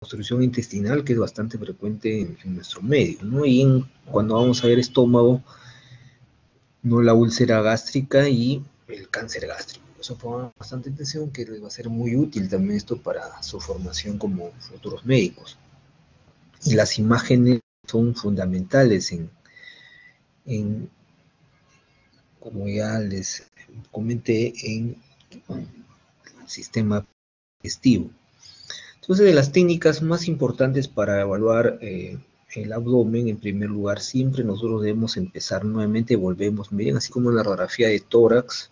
obstrucción intestinal, que es bastante frecuente en nuestro medio, ¿no? Cuando vamos a ver estómago, ¿no? La úlcera gástrica y el cáncer gástrico. Eso pongan bastante atención, que les va a ser muy útil también esto para su formación como futuros médicos. Y las imágenes son fundamentales en como ya les comenté, en el sistema digestivo. Entonces, de las técnicas más importantes para evaluar el abdomen, en primer lugar, siempre nosotros debemos empezar nuevamente, volvemos, miren, así como en la radiografía de tórax,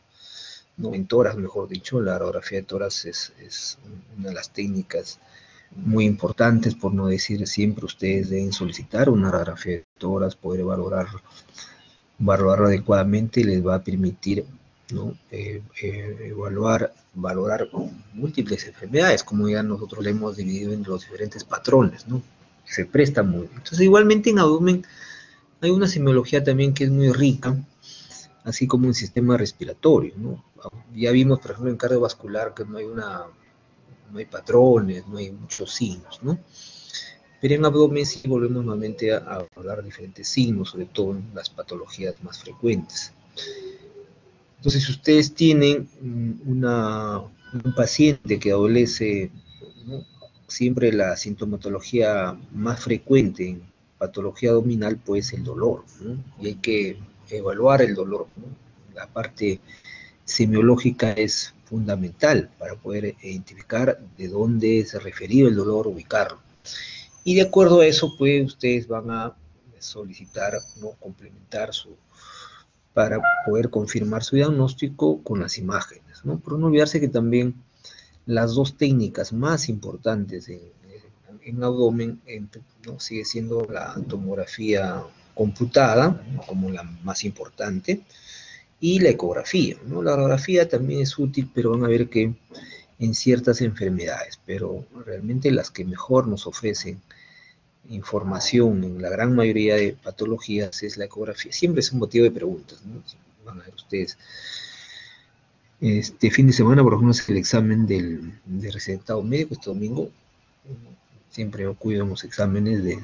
no, en tórax mejor dicho, la radiografía de tórax es una de las técnicas muy importantes, por no decir siempre ustedes deben solicitar una radiografía de tórax, poder valorarlo adecuadamente, les va a permitir, ¿no? Valorar múltiples enfermedades, como ya nosotros le hemos dividido en los diferentes patrones, ¿no? Se presta muy bien. Entonces, igualmente en abdomen hay una semiología también que es muy rica, así como en sistema respiratorio, ¿no? Ya vimos, por ejemplo, en cardiovascular que no hay patrones, no hay muchos signos, ¿no? Pero en abdomen sí volvemos nuevamente a hablar de diferentes signos, sobre todo en las patologías más frecuentes. Entonces, si ustedes tienen un paciente que adolece, ¿no? Siempre la sintomatología más frecuente en patología abdominal pues el dolor, ¿no? Y hay que evaluar el dolor, ¿no? La parte semiológica es fundamental para poder identificar de dónde es referido el dolor, ubicarlo. Y de acuerdo a eso, pues ustedes van a solicitar, ¿no? Complementar para poder confirmar su diagnóstico con las imágenes, ¿no? Pero no olvidarse que también las dos técnicas más importantes en abdomen, ¿no? Sigue siendo la tomografía computada, ¿no? Como la más importante, y la ecografía, ¿no? La radiografía también es útil, pero van a ver que en ciertas enfermedades, pero realmente las que mejor nos ofrecen información en la gran mayoría de patologías es la ecografía. Siempre es un motivo de preguntas, ¿no? Van a ver ustedes. Este fin de semana, por ejemplo, es el examen de recetado médico, este domingo. Siempre yo cuido los exámenes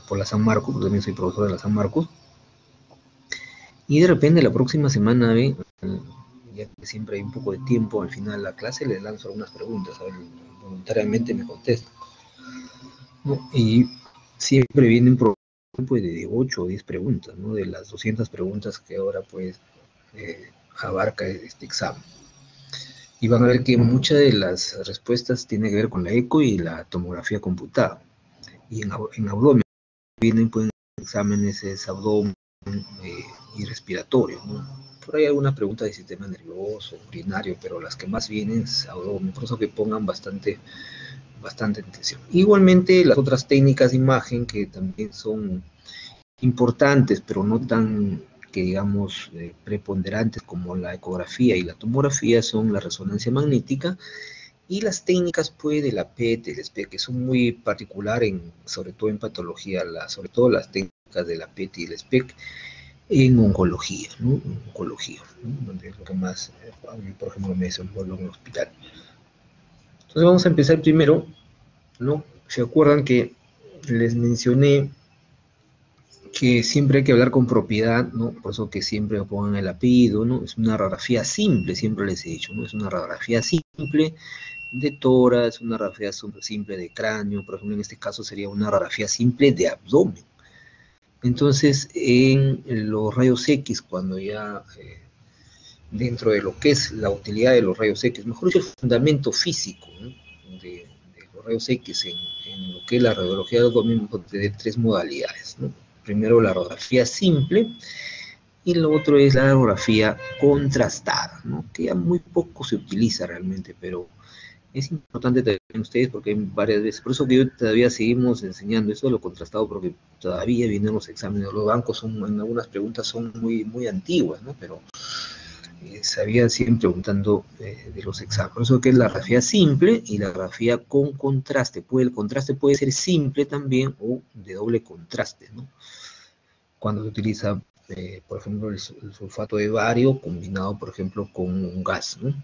por la San Marcos, yo también soy profesor de la San Marcos. Y de repente la próxima semana, ya que siempre hay un poco de tiempo al final de la clase, les lanzo algunas preguntas, a ver, voluntariamente me contestan, ¿no? Y siempre vienen pues, de 8 o 10 preguntas, ¿no? De las 200 preguntas que ahora pues abarca este examen. Y van a ver que muchas de las respuestas tienen que ver con la eco y la tomografía computada. Y en abdomen vienen pues exámenes de abdomen y respiratorio, ¿no? Por ahí alguna pregunta de sistema nervioso, urinario, pero las que más vienen es abdomen, por eso que pongan bastante atención. Igualmente las otras técnicas de imagen que también son importantes, pero no tan que digamos preponderantes como la ecografía y la tomografía, son la resonancia magnética y las técnicas pues de la PET, el SPEC, que son muy particulares, sobre todo en patología, sobre todo las técnicas de la PET y el SPEC en oncología, ¿no? En oncología, ¿no? Donde es lo que más, por ejemplo, me desenvuelvo en el hospital. Entonces vamos a empezar primero, ¿no? ¿Se acuerdan que les mencioné que siempre hay que hablar con propiedad, ¿no? Por eso que siempre pongan el apellido, ¿no? Es una radiografía simple, siempre les he dicho, ¿no? Es una radiografía simple de tórax, una radiografía simple de cráneo, por ejemplo, en este caso sería una radiografía simple de abdomen. Entonces, en los rayos X, cuando ya dentro de lo que es la utilidad de los rayos X, mejor dicho, el fundamento físico, ¿no? de los rayos X en lo que es la radiología del abdomen, vamos a tener tres modalidades, ¿no? Primero la radiografía simple y lo otro es la radiografía contrastada, ¿no? Que ya muy poco se utiliza realmente, pero es importante también ustedes porque hay varias veces, por eso que yo todavía seguimos enseñando eso de lo contrastado, porque todavía vienen los exámenes, los bancos son, en algunas preguntas son muy antiguas, ¿no? Pero sabían siguen preguntando de los exámenes. Por eso que es la radiografía simple y la radiografía con contraste. El contraste puede ser simple también o de doble contraste, ¿no? Cuando se utiliza, por ejemplo, el sulfato de bario combinado, por ejemplo, con un gas, ¿no?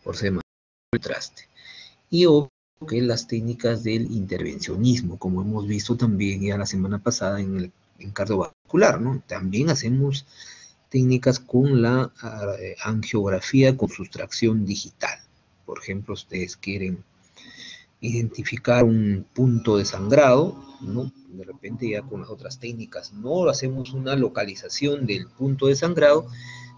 Por ser más contraste. Y o que es las técnicas del intervencionismo, como hemos visto también ya la semana pasada en cardiovascular, ¿no? También hacemos técnicas con la angiografía con sustracción digital. Por ejemplo, ustedes quieren identificar un punto de sangrado, ¿no? De repente ya con las otras técnicas no hacemos una localización del punto de sangrado,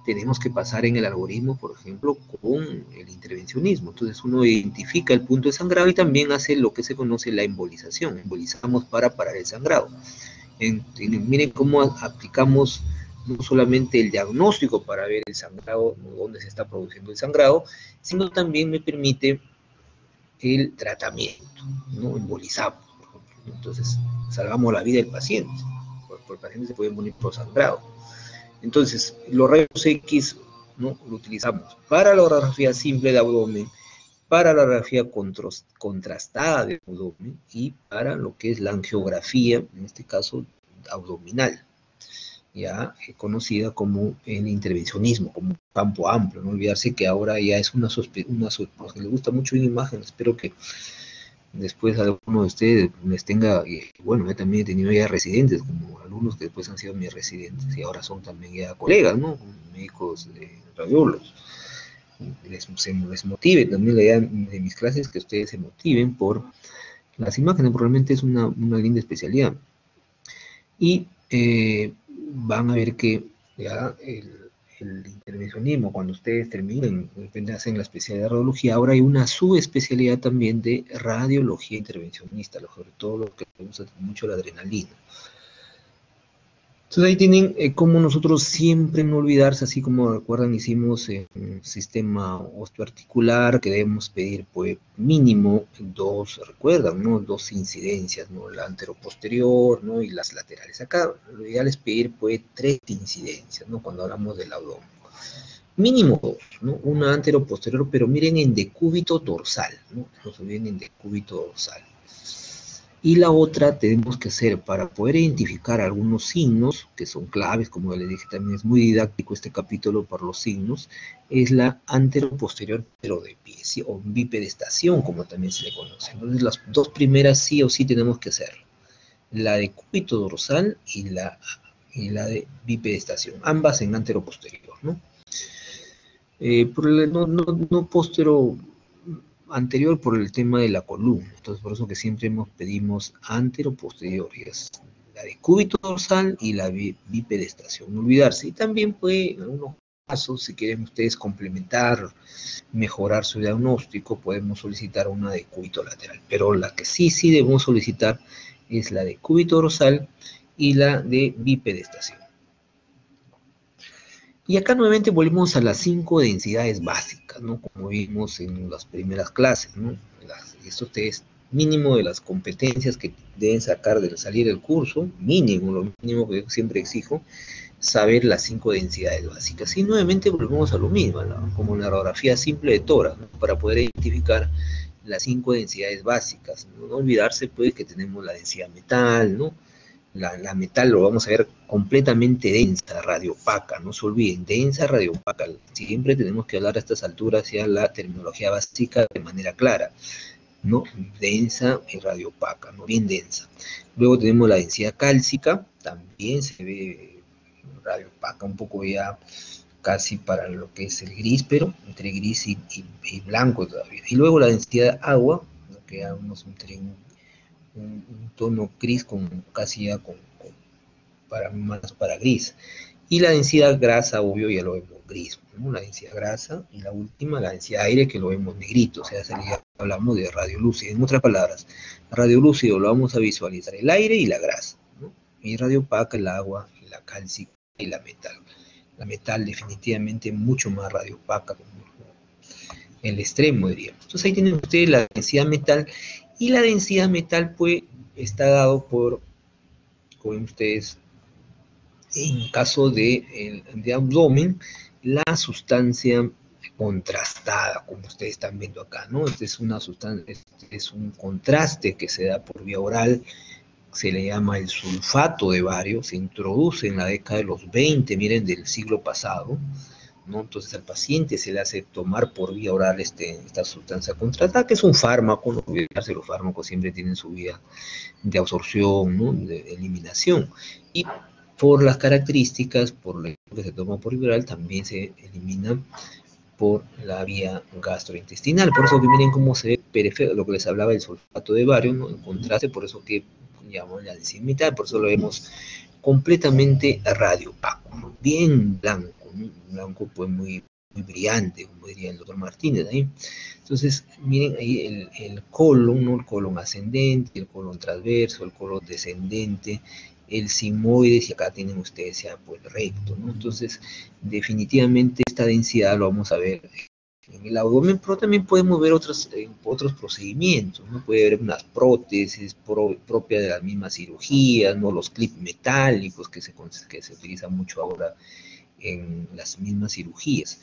tenemos que pasar en el algoritmo, por ejemplo, con el intervencionismo. Entonces uno identifica el punto de sangrado y también hace lo que se conoce la embolización. Embolizamos para parar el sangrado. Miren cómo aplicamos no solamente el diagnóstico para ver el sangrado, dónde se está produciendo el sangrado, sino también me permite el tratamiento, ¿no? Embolizamos, por ejemplo. Entonces, salvamos la vida del paciente. El paciente se puede morir por sangrado. Entonces, los rayos X, ¿no? Lo utilizamos para la radiografía simple de abdomen, para la radiografía contrastada de abdomen y para lo que es la angiografía, en este caso abdominal, ya conocida como el intervencionismo, como un campo amplio. No olvidarse que ahora ya es porque les gusta mucho en imágenes. Espero que después alguno de ustedes les tenga, bueno, yo también he tenido ya residentes, como alumnos que después han sido mis residentes y ahora son también ya colegas, ¿no? Médicos, radiólogos. Les motive también la idea de mis clases, que ustedes se motiven por las imágenes, porque realmente es una linda especialidad. Y van a ver que ya el intervencionismo, cuando ustedes terminen, de repente hacen la especialidad de radiología, ahora hay una subespecialidad también de radiología intervencionista, sobre todo lo que usa mucho la adrenalina. Entonces ahí tienen cómo nosotros siempre no olvidarse, así como recuerdan hicimos un sistema osteoarticular que debemos pedir pues mínimo dos, recuerdan, ¿no? Dos incidencias, ¿no? La anteroposterior, ¿no? Y las laterales. Acá lo ideal es pedir pues 3 incidencias, ¿no? Cuando hablamos del abdomen. Mínimo 2, ¿no? Una anteroposterior, pero miren en decúbito dorsal, ¿no? No se olviden en decúbito dorsal. Y la otra tenemos que hacer para poder identificar algunos signos que son claves, como les dije, también es muy didáctico este capítulo para los signos, es la anteroposterior pero de pie, ¿sí? O bipedestación, como también se le conoce. Entonces las dos primeras sí o sí tenemos que hacer, la de cúbito dorsal y la de bipedestación, ambas en anteroposterior, ¿no? No postero anterior por el tema de la columna, entonces por eso que siempre pedimos antero-posterior, la de cúbito dorsal y la bipedestación, no olvidarse. Y también puede, en algunos casos, si quieren ustedes complementar, mejorar su diagnóstico, podemos solicitar una de cúbito lateral, pero la que sí debemos solicitar es la de cúbito dorsal y la de bipedestación. Y acá nuevamente volvemos a las 5 densidades básicas, ¿no? Como vimos en las primeras clases, ¿no? Esto es mínimo de las competencias que deben sacar de salir del curso, mínimo, lo mínimo que yo siempre exijo, saber las 5 densidades básicas. Y nuevamente volvemos a lo mismo, ¿no? Como la radiografía simple de tórax, ¿no? Para poder identificar las 5 densidades básicas. No olvidarse, pues, que tenemos la densidad metal, ¿no? La metal lo vamos a ver completamente densa, radiopaca, no se olviden, densa, radiopaca. Siempre tenemos que hablar a estas alturas ya la terminología básica de manera clara, ¿no? Densa y radiopaca, ¿no? Bien densa. Luego tenemos la densidad cálcica, también se ve radiopaca, un poco ya casi para lo que es el gris, pero entre gris y blanco todavía. Y luego la densidad de agua, lo que llamamos un tono gris con casi ya más para gris. Y la densidad grasa, obvio, ya lo vemos gris, ¿no? La densidad grasa, y la última, la densidad aire, que lo vemos negrito, o sea, hablamos de radiolúcido. En otras palabras, radiolúcido lo vamos a visualizar el aire y la grasa, ¿no? Y radiopaca, el agua, la cálcica y la metal. La metal definitivamente mucho más radiopaca, como el extremo, diríamos. Entonces ahí tienen ustedes la densidad metal, y la densidad metal pues está dado por, como ustedes, en caso de abdomen, la sustancia contrastada, como ustedes están viendo acá, ¿no? Esta es una sustancia, es un contraste que se da por vía oral, se le llama el sulfato de bario, se introduce en la década de los 20, miren, del siglo pasado, ¿no? Entonces al paciente se le hace tomar por vía oral esta sustancia contrastada, que es un fármaco, no olvidarse, los fármacos siempre tienen su vía de absorción, ¿no? De eliminación. Y por las características, por lo que se toma por vía oral, también se elimina por la vía gastrointestinal. Por eso que miren cómo se ve periférico, lo que les hablaba del sulfato de bario, ¿no? En contraste, por eso que llamamos la densidad, por eso lo vemos completamente radiopaco, ¿no? Bien blanco, ¿no? Blanco pues muy brillante, como diría el doctor Martínez ahí. Entonces, miren ahí el colon, ¿no? El colon ascendente, el colon transverso, el colon descendente, el sigmoides, y acá tienen ustedes ya pues recto, ¿no? Entonces, definitivamente esta densidad lo vamos a ver en el abdomen, pero también podemos ver otros procedimientos, ¿no? Puede haber unas prótesis propias de las mismas cirugías, ¿no? Los clips metálicos que se utilizan mucho ahora en las mismas cirugías.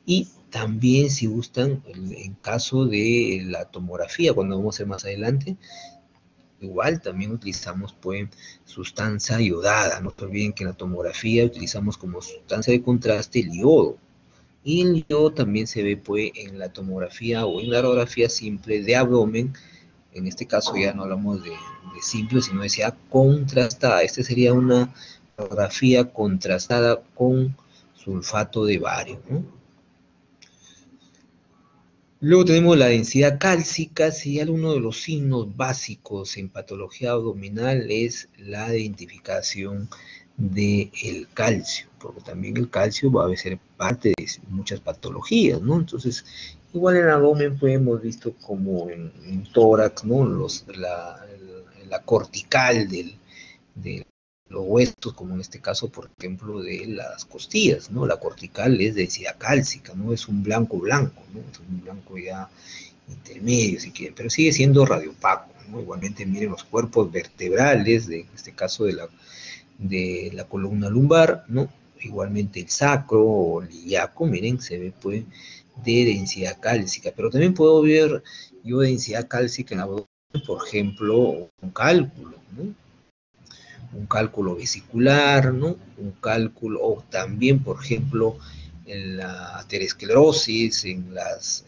Y también, si gustan, en caso de la tomografía, cuando vamos a hacer más adelante, igual también utilizamos pues sustancia iodada. No se olviden que en la tomografía utilizamos como sustancia de contraste el yodo. Y el yodo también se ve pues en la tomografía o en la radiografía simple de abdomen. En este caso ya no hablamos de simple, sino decía contrastada. Esta sería una radiografía contrastada con sulfato de bario, ¿no? Luego tenemos la densidad cálcica. Si uno de los signos básicos en patología abdominal es la identificación del calcio, porque también el calcio va a ser parte de muchas patologías, ¿no? Entonces, igual en el abdomen pues hemos visto como en tórax, ¿no? La cortical del los huesos, como en este caso, por ejemplo, de las costillas, ¿no? La cortical es de densidad cálcica, ¿no? Es un blanco blanco, ¿no? Es un blanco ya intermedio, si quieren, pero sigue siendo radiopaco, ¿no? Igualmente, miren los cuerpos vertebrales, en este caso de la columna lumbar, ¿no? Igualmente el sacro o el ilíaco, miren, se ve pues de densidad cálcica, pero también puedo ver yo densidad cálcica en la abdomen, por ejemplo, un cálculo, ¿no? Un cálculo vesicular, ¿no? Un cálculo, o también, por ejemplo, en la aterosclerosis, en las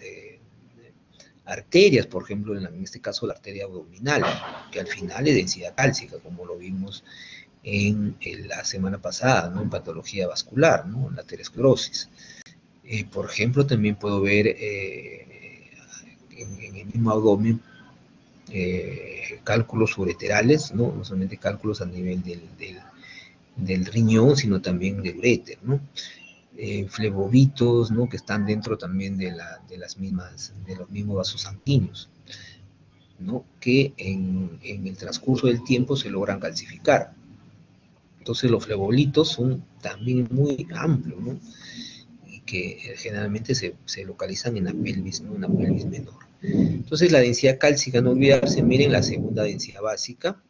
arterias, por ejemplo, en este caso la arteria abdominal, que al final es densidad cálcica, como lo vimos en la semana pasada, ¿no? En patología vascular, ¿no? En la aterosclerosis. Por ejemplo, también puedo ver en el mismo abdomen cálculos ureterales, ¿no? No solamente cálculos a nivel del riñón, sino también del uréter, ¿no? Flebovitos, ¿no? Que están dentro también de los mismos vasos sanguíneos, ¿no? Que en el transcurso del tiempo se logran calcificar. Entonces los flebolitos son también muy amplios, ¿no? Y que generalmente se localizan en la pelvis, ¿no? En la pelvis menor. Entonces la densidad cálcica, no olvidarse, miren la segunda densidad básica.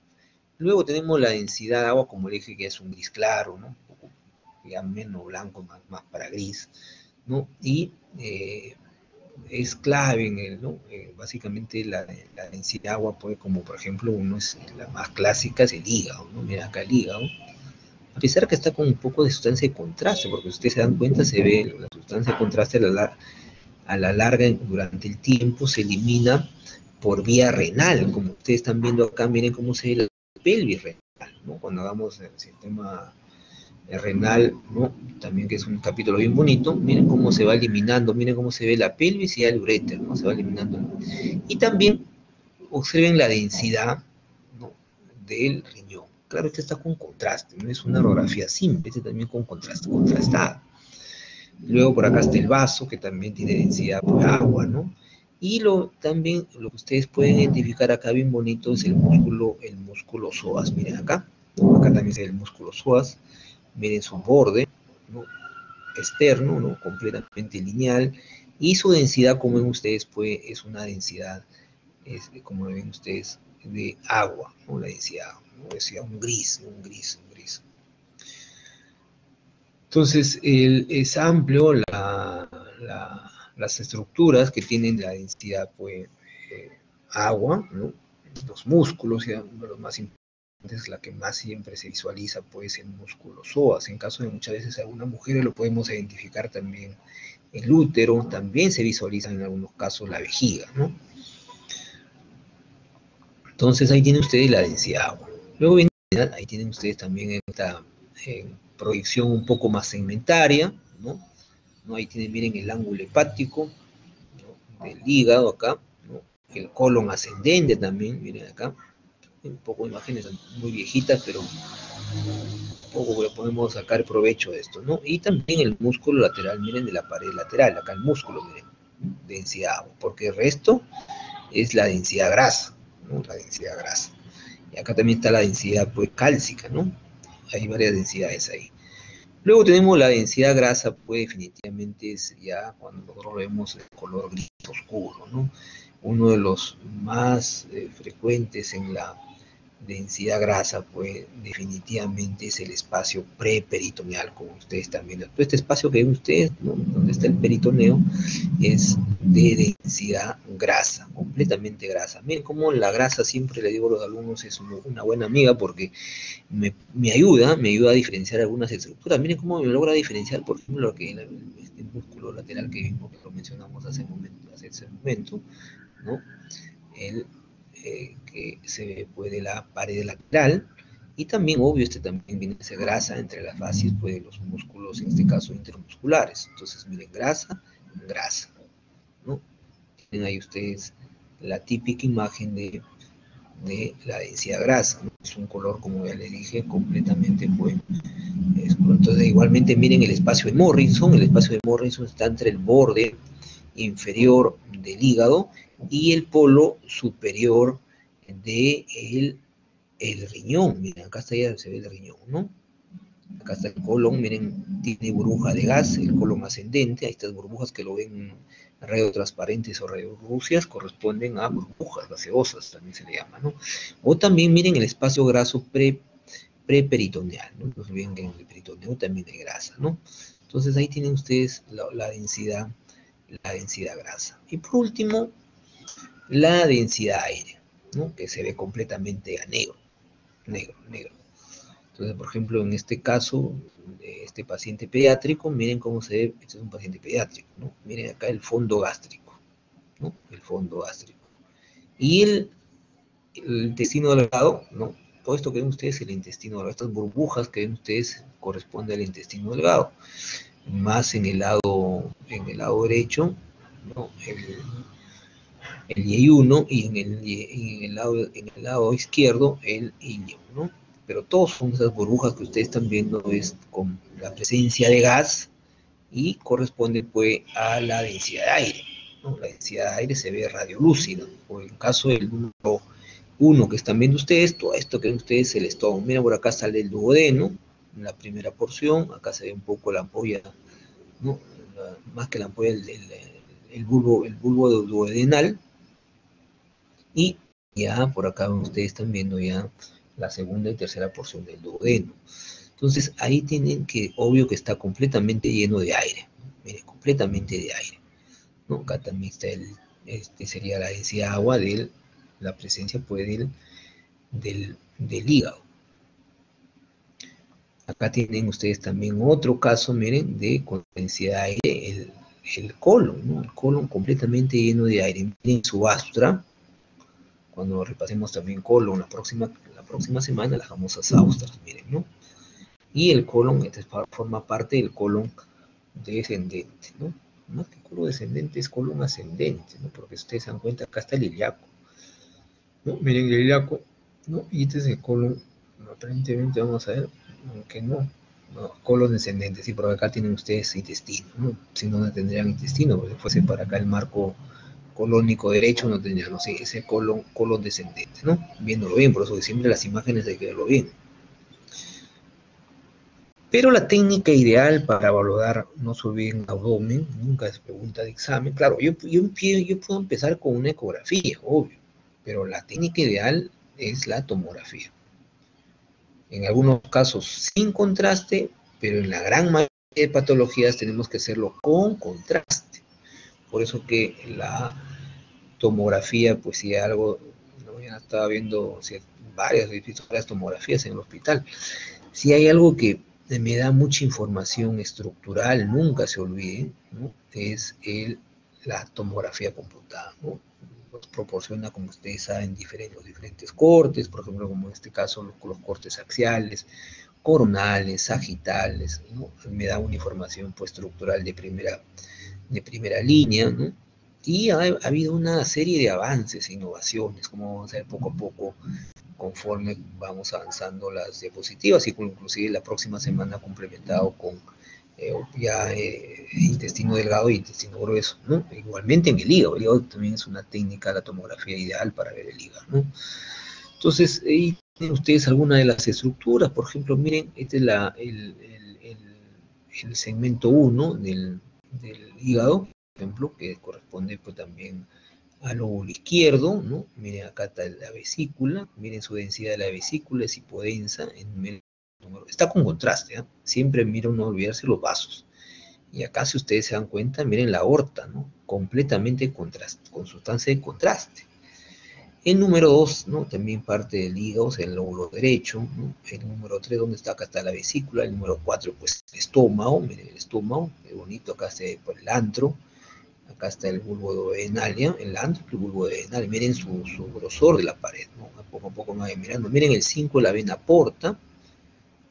Luego tenemos la densidad de agua, como le dije, que es un gris claro, ¿no? Ya menos blanco, más para gris, ¿no? Y es clave en el, ¿no? Básicamente la densidad de agua, pues, como por ejemplo, la más clásica es el hígado, ¿no? Mira acá el hígado, a pesar que está con un poco de sustancia de contraste, porque si ustedes se dan cuenta, se ve la sustancia de contraste a la larga, durante el tiempo, se elimina por vía renal, como ustedes están viendo acá, miren cómo se ve la pelvis renal, ¿no? Cuando hagamos el sistema renal, ¿no? También, que es un capítulo bien bonito, miren cómo se va eliminando, miren cómo se ve la pelvis y el uréter, ¿no? Se va eliminando. Y también observen la densidad, ¿no? Del riñón. Claro, este está con contraste, no es una radiografía simple, este también con contraste, contrastada. Luego por acá está el vaso, que también tiene densidad por agua, ¿no? Y también lo que ustedes pueden identificar acá bien bonito es el músculo psoas. Miren acá, ¿no? Acá también se ve el músculo psoas. Miren su borde, ¿no? Externo, ¿no? Completamente lineal. Y su densidad, como ven ustedes, pues es una densidad, como ven ustedes, de agua, ¿no? La densidad, ¿no? Decía un gris, un gris, un gris. Entonces, es amplio las estructuras que tienen la densidad, pues, agua, ¿no? Los músculos, ya, uno de los más importantes, es la que más siempre se visualiza, pues, el músculo psoas. En caso de muchas veces algunas mujeres lo podemos identificar también el útero, también se visualiza en algunos casos la vejiga, ¿no? Entonces ahí tienen ustedes la densidad agua. Luego viene, ahí tienen ustedes también esta proyección un poco más segmentaria, ¿no? Ahí tienen, miren, el ángulo hepático, ¿no?, del hígado acá, ¿no? El colon ascendente también, miren acá, un poco de imágenes muy viejitas, pero un poco le podemos sacar provecho de esto, ¿no? Y también el músculo lateral, miren, de la pared lateral, acá el músculo, miren, densidad, porque el resto es la densidad grasa, ¿no? La densidad grasa. Y acá también está la densidad, pues, cálcica, ¿no? Hay varias densidades ahí. Luego tenemos la densidad grasa, pues definitivamente es ya cuando nosotros vemos el color gris oscuro, ¿no? Uno de los más frecuentes en la densidad grasa, pues definitivamente es el espacio preperitoneal, como ustedes están viendo. Este espacio que ven ustedes, ¿no?, donde está el peritoneo, es de densidad grasa, completamente grasa. Miren cómo la grasa, siempre le digo a los alumnos, es una buena amiga porque me ayuda a diferenciar algunas estructuras. Miren cómo me logra diferenciar, por ejemplo, lo que este músculo lateral que vimos, que lo mencionamos hace ese momento, ¿no? El que se ve, pues, de la pared lateral, y también, obvio, también viene esa grasa entre las fascias, pues, de los músculos, en este caso intermusculares. Entonces, miren, grasa, grasa, ¿no? Tienen ahí ustedes la típica imagen de la densidad grasa, ¿no? Es un color, como ya les dije, completamente, pues, entonces igualmente miren el espacio de Morrison. El espacio de Morrison está entre el borde inferior del hígado y el polo superior de el riñón. Miren, acá está, ya se ve el riñón, ¿no? Acá está el colon, miren, tiene burbuja de gas, el colon ascendente. Ahí estas burbujas que lo ven radiotransparentes o radiorrucias corresponden a burbujas gaseosas, también se le llama, ¿no? O también miren el espacio graso preperitoneal, ¿no? No olviden que en el peritoneo también hay grasa, ¿no? Entonces ahí tienen ustedes la densidad grasa. Y por último, la densidad aire, ¿no?, que se ve completamente a negro, negro, negro. Entonces, por ejemplo, en este caso, de este paciente pediátrico, miren cómo se ve. Este es un paciente pediátrico, ¿no? Miren acá el fondo gástrico, ¿no? El fondo gástrico. Y el intestino delgado, ¿no? Todo esto que ven ustedes es el intestino delgado. Estas burbujas que ven ustedes corresponden al intestino delgado. Más en el lado derecho, ¿no?, el Y1, y en el lado izquierdo el ilion, ¿no? Pero todos son esas burbujas que ustedes están viendo, es con la presencia de gas, y corresponde, pues, a la densidad de aire, ¿no? La densidad de aire se ve radiolúcida. O en caso del número 1 que están viendo ustedes, todo esto que ven ustedes es el estómago. Mira, por acá sale el duodeno, en la primera porción. Acá se ve un poco la ampolla, ¿no? Más que la ampolla, el bulbo duodenal. Y ya por acá ustedes están viendo ya la segunda y tercera porción del duodeno. Entonces ahí tienen que, obvio que está completamente lleno de aire, ¿no? Miren, completamente de aire, ¿no? Acá también está sería la densidad de agua de la presencia, pues, del hígado. Acá tienen ustedes también otro caso, miren, de con densidad de aire, el colon, ¿no? El colon completamente lleno de aire. Miren su astra. Cuando repasemos también colon la próxima semana, las famosas austras, miren, ¿no? Y el colon, forma parte del colon descendente, ¿no? Más que colon descendente, es colon ascendente, ¿no? Porque ustedes se dan cuenta, acá está el ilíaco, ¿no? Miren el ilíaco, ¿no? Y este es el colon, aparentemente, vamos a ver, aunque no, colon descendente, sí, porque acá tienen ustedes intestino, ¿no? Si no, no tendrían intestino, porque fuese para acá el marco colónico derecho, no tendría, no sé, ese colon descendente, ¿no? Viéndolo bien, por eso siempre las imágenes hay que verlo bien. Pero la técnica ideal para valorar, no se olviden, abdomen, nunca es pregunta de examen. Claro, yo puedo empezar con una ecografía, obvio, pero la técnica ideal es la tomografía. En algunos casos sin contraste, pero en la gran mayoría de patologías tenemos que hacerlo con contraste. Por eso que la tomografía, pues, si algo, ¿no?, ya estaba viendo, si he visto varias tomografías en el hospital. Si hay algo que me da mucha información estructural, nunca se olvide, ¿no? Es la tomografía computada, ¿no? Nos proporciona, como ustedes saben, los diferentes cortes, por ejemplo, como en este caso los cortes axiales, coronales, sagitales, ¿no? Me da una información pues, estructural de primera línea, ¿no? Y ha habido una serie de avances, innovaciones, como vamos a ver poco a poco, conforme vamos avanzando las diapositivas, y inclusive la próxima semana complementado con intestino delgado y intestino grueso, ¿no? Igualmente en el hígado también es una técnica, la tomografía ideal para ver el hígado, ¿no? Entonces, ahí tienen ustedes alguna de las estructuras, por ejemplo, miren, este es el segmento 1 del hígado, por ejemplo, que corresponde pues también al lóbulo izquierdo, ¿no? Miren, acá está la vesícula, miren su densidad de la vesícula, es hipodensa, está con contraste, ¿eh? Siempre miren, no olvidarse los vasos. Y acá, si ustedes se dan cuenta, miren la aorta, ¿no? Completamente con sustancia de contraste. El número 2, ¿no? También parte del hígado, o sea, el lóbulo derecho, ¿no? El número 3, ¿dónde está? Acá está la vesícula. El número 4, pues, el estómago, miren el estómago, qué bonito, acá está pues, el antro. Acá está el bulbo duodenal, el antro, el bulbo duodenal. Miren su grosor de la pared, ¿no? Poco a poco me voy mirando. Miren el 5, la vena porta.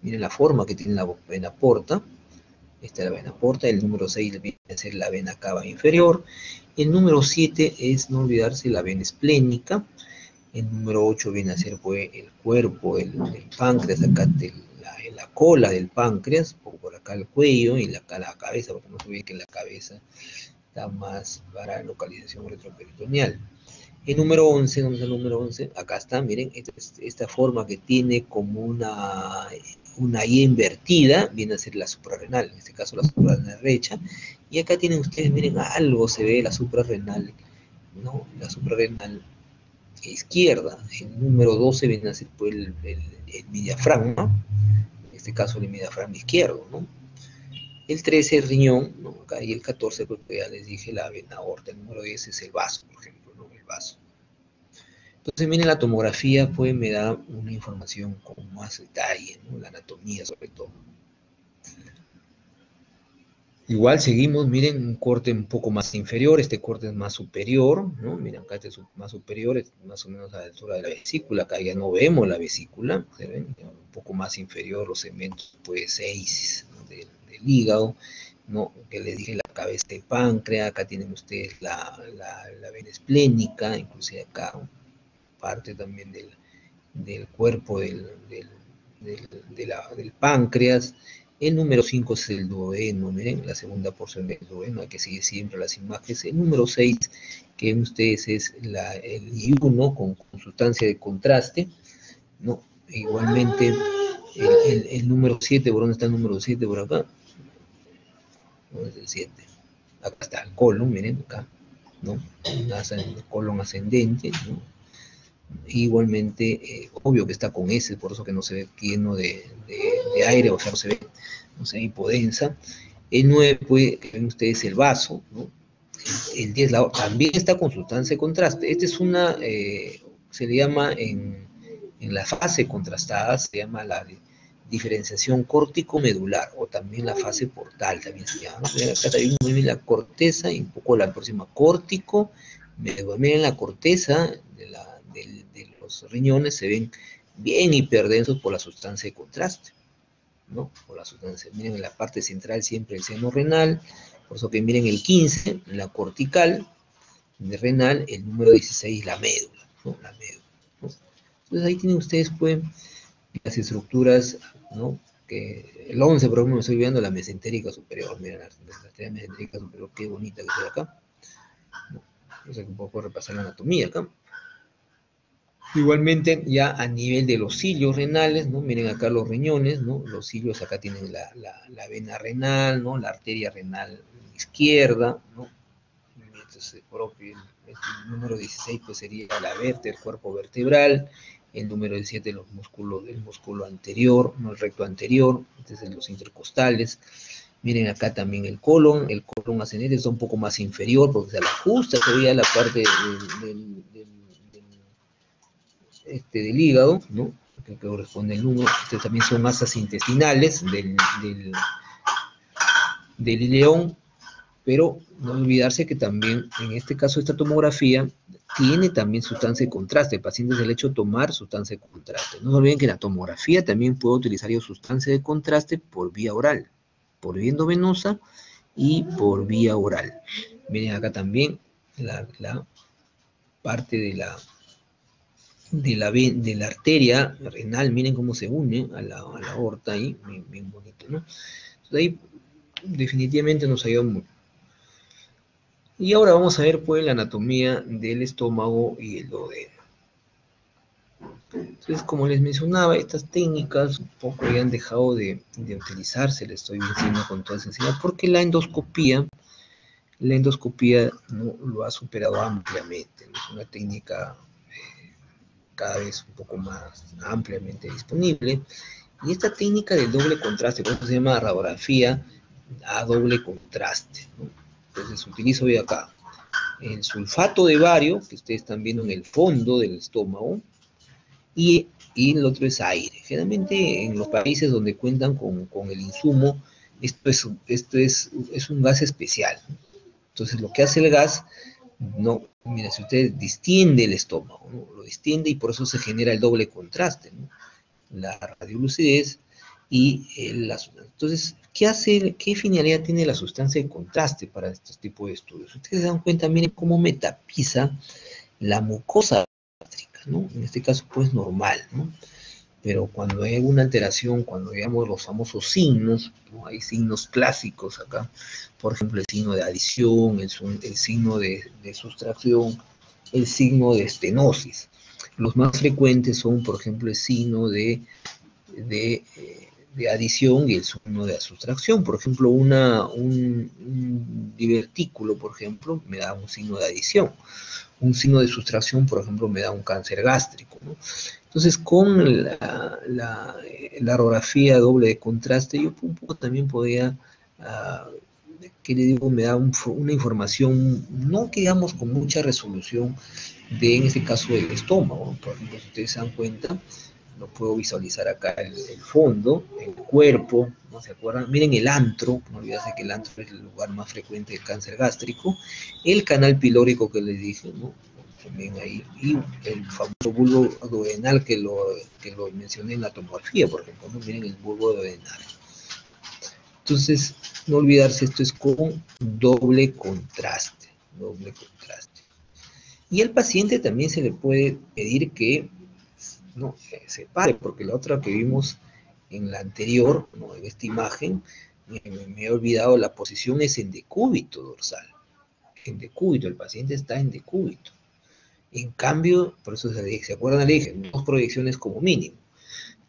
Miren la forma que tiene la vena porta. Esta es la vena porta. El número 6 viene a ser la vena cava inferior. El número 7 es, no olvidarse, la vena esplénica. El número 8 viene a ser pues, el cuerpo del páncreas, acá en la cola del páncreas, por acá el cuello y acá la cabeza, porque no se olviden que la cabeza está más para localización retroperitoneal. El número 11, ¿dónde está el número 11? Acá está, miren, esta forma que tiene como una I invertida, viene a ser la suprarrenal, en este caso la suprarrenal derecha, y acá tienen ustedes, miren, algo se ve la suprarrenal, ¿no? La suprarrenal izquierda. El número 12 viene a ser pues, el diafragma, en este caso el diafragma izquierdo, ¿no? El 13 el riñón, ¿no? Acá, y el 14, pues ya les dije, la vena aorta. El número 10 es el vaso, por ejemplo, ¿no? El vaso. Entonces, miren, la tomografía pues me da una información con más detalle, ¿no? La anatomía sobre todo. Igual seguimos, miren, un corte un poco más inferior, este corte es más superior, ¿no? Miren, acá este es más superior, es más o menos a la altura de la vesícula, acá ya no vemos la vesícula, ¿se ven? Un poco más inferior los segmentos, pues 6, ¿no? del hígado, ¿no? Que les dije, la cabeza del páncreas, acá tienen ustedes la vena esplénica, inclusive acá parte también del cuerpo del páncreas. El número 5 es el duodeno, miren, la segunda porción del duodeno, que sigue siempre las imágenes. El número 6, que ven ustedes, es el I1 con sustancia de contraste, ¿no? Igualmente, el número 7, ¿por dónde está el número 7? Por acá. ¿Dónde es el 7? Acá está el colon, miren, acá, ¿no? El colon ascendente, ¿no? Igualmente, obvio que está con S, por eso que no se ve lleno de aire, o sea, no se ve hipodensa. El 9, pues, ven ustedes el vaso, ¿no? El 10 también está con sustancia de contraste. Esta es una, se le llama en la fase contrastada, se llama la diferenciación córtico-medular, o también la fase portal, también se llama. Acá también muy la corteza y un poco la próxima córtico, medular. Miren la corteza de los riñones, se ven bien hiperdensos por la sustancia de contraste, ¿no? Por la sustancia. Miren en la parte central siempre el seno renal, por eso que miren el 15, la cortical, de renal, el número 16, la médula, ¿no? La médula, ¿no? Entonces ahí tienen ustedes, pues, las estructuras, ¿no? Que el 11, por ejemplo, me estoy viendo la mesentérica superior, miren la arteria mesentérica superior, qué bonita que se ve acá, ¿no? O sea que un poco repasar la anatomía acá. Igualmente, ya a nivel de los cilios renales, ¿no? Miren acá los riñones, ¿no? Los cilios acá tienen la vena renal, ¿no? La arteria renal izquierda, ¿no? Entonces, propio, el número 16 pues sería la vértebra, el cuerpo vertebral. El número 17, el músculo anterior, no el recto anterior, entonces los intercostales. Miren acá también el colon ascendente está un poco más inferior porque se la justa, sería la parte del hígado, ¿no? Que corresponde el número. Estos también son masas intestinales del ileón, pero no olvidarse que también, en este caso, esta tomografía tiene también sustancia de contraste. El paciente se le ha hecho tomar sustancia de contraste. No se olviden que la tomografía también puede utilizar yo sustancia de contraste por vía oral, por vía endovenosa y por vía oral. Miren acá también la parte de la arteria renal, miren cómo se une a la aorta ahí, bien, bien bonito, ¿no? Entonces ahí definitivamente nos ayuda mucho. Y ahora vamos a ver pues la anatomía del estómago y el duodeno. Entonces, como les mencionaba, estas técnicas un poco ya han dejado de utilizarse, les estoy diciendo con toda sinceridad, porque la endoscopía no lo ha superado ampliamente, ¿no? Es una técnica cada vez un poco más ampliamente disponible. Y esta técnica de doble contraste, por eso se llama radiografía a doble contraste, ¿no? Entonces utilizo hoy acá el sulfato de bario, que ustedes están viendo en el fondo del estómago, y el otro es aire. Generalmente en los países donde cuentan con el insumo, esto es un gas especial. Entonces lo que hace el gas, no, mira, si usted distiende el estómago, ¿no? Lo distiende y por eso se genera el doble contraste, ¿no? La radiolucidez y entonces, ¿qué finalidad tiene la sustancia de contraste para estos tipos de estudios? Ustedes se dan cuenta, miren cómo metapiza la mucosa gástrica, ¿no? En este caso, pues normal, ¿no? Pero cuando hay alguna alteración, cuando veamos los famosos signos, ¿no? Hay signos clásicos acá, por ejemplo, el signo de adición, el signo de sustracción, el signo de estenosis. Los más frecuentes son, por ejemplo, el signo de, de adición y el signo de sustracción. Por ejemplo, un divertículo, por ejemplo, me da un signo de adición. Un signo de sustracción, por ejemplo, me da un cáncer gástrico, ¿no? Entonces, con la radiografía doble de contraste, yo un poco también podía, que le digo, me da una información, no digamos con mucha resolución, en este caso del estómago, ¿no? Por ejemplo, si ustedes se dan cuenta, lo puedo visualizar acá el fondo, el cuerpo, ¿no se acuerdan? Miren el antro, no olvidarse que el antro es el lugar más frecuente del cáncer gástrico, el canal pilórico que les dije, ¿no? También ahí, y el famoso bulbo duodenal que lo mencioné en la tomografía, por ejemplo, ¿no? Miren el bulbo duodenal. Entonces, no olvidarse, esto es con doble contraste, doble contraste. Y al paciente también se le puede pedir que no se pare, porque la otra que vimos en la anterior, ¿no? En esta imagen, me he olvidado, la posición es en decúbito dorsal. En decúbito, el paciente está en decúbito. En cambio, por eso se acuerdan, le dije, dos proyecciones como mínimo.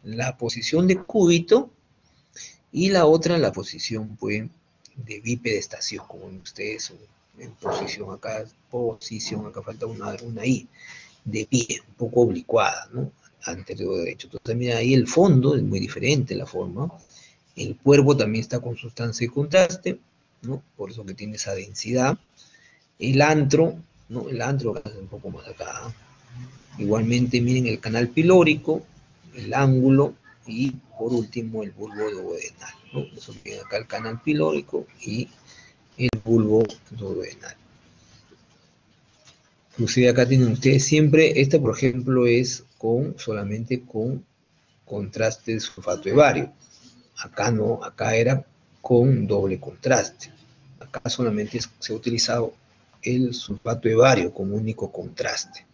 La posición de cúbito y la otra, la posición pues, de bipedestación, como ven ustedes, en posición acá falta una I, de pie, un poco oblicuada, ¿no? Anterior derecho. Entonces también ahí el fondo es muy diferente la forma. El cuerpo también está con sustancia de contraste, ¿no? Por eso que tiene esa densidad. El antro, ¿no? El antro es un poco más acá. Igualmente miren el canal pilórico, el ángulo y por último el bulbo duodenal, ¿no? Eso viene acá el canal pilórico y el bulbo duodenal. Inclusive acá tienen ustedes siempre, esta por ejemplo es solamente con contraste de sulfato de bario. Acá no, acá era con doble contraste. Acá solamente se ha utilizado el sulfato de bario como único contraste.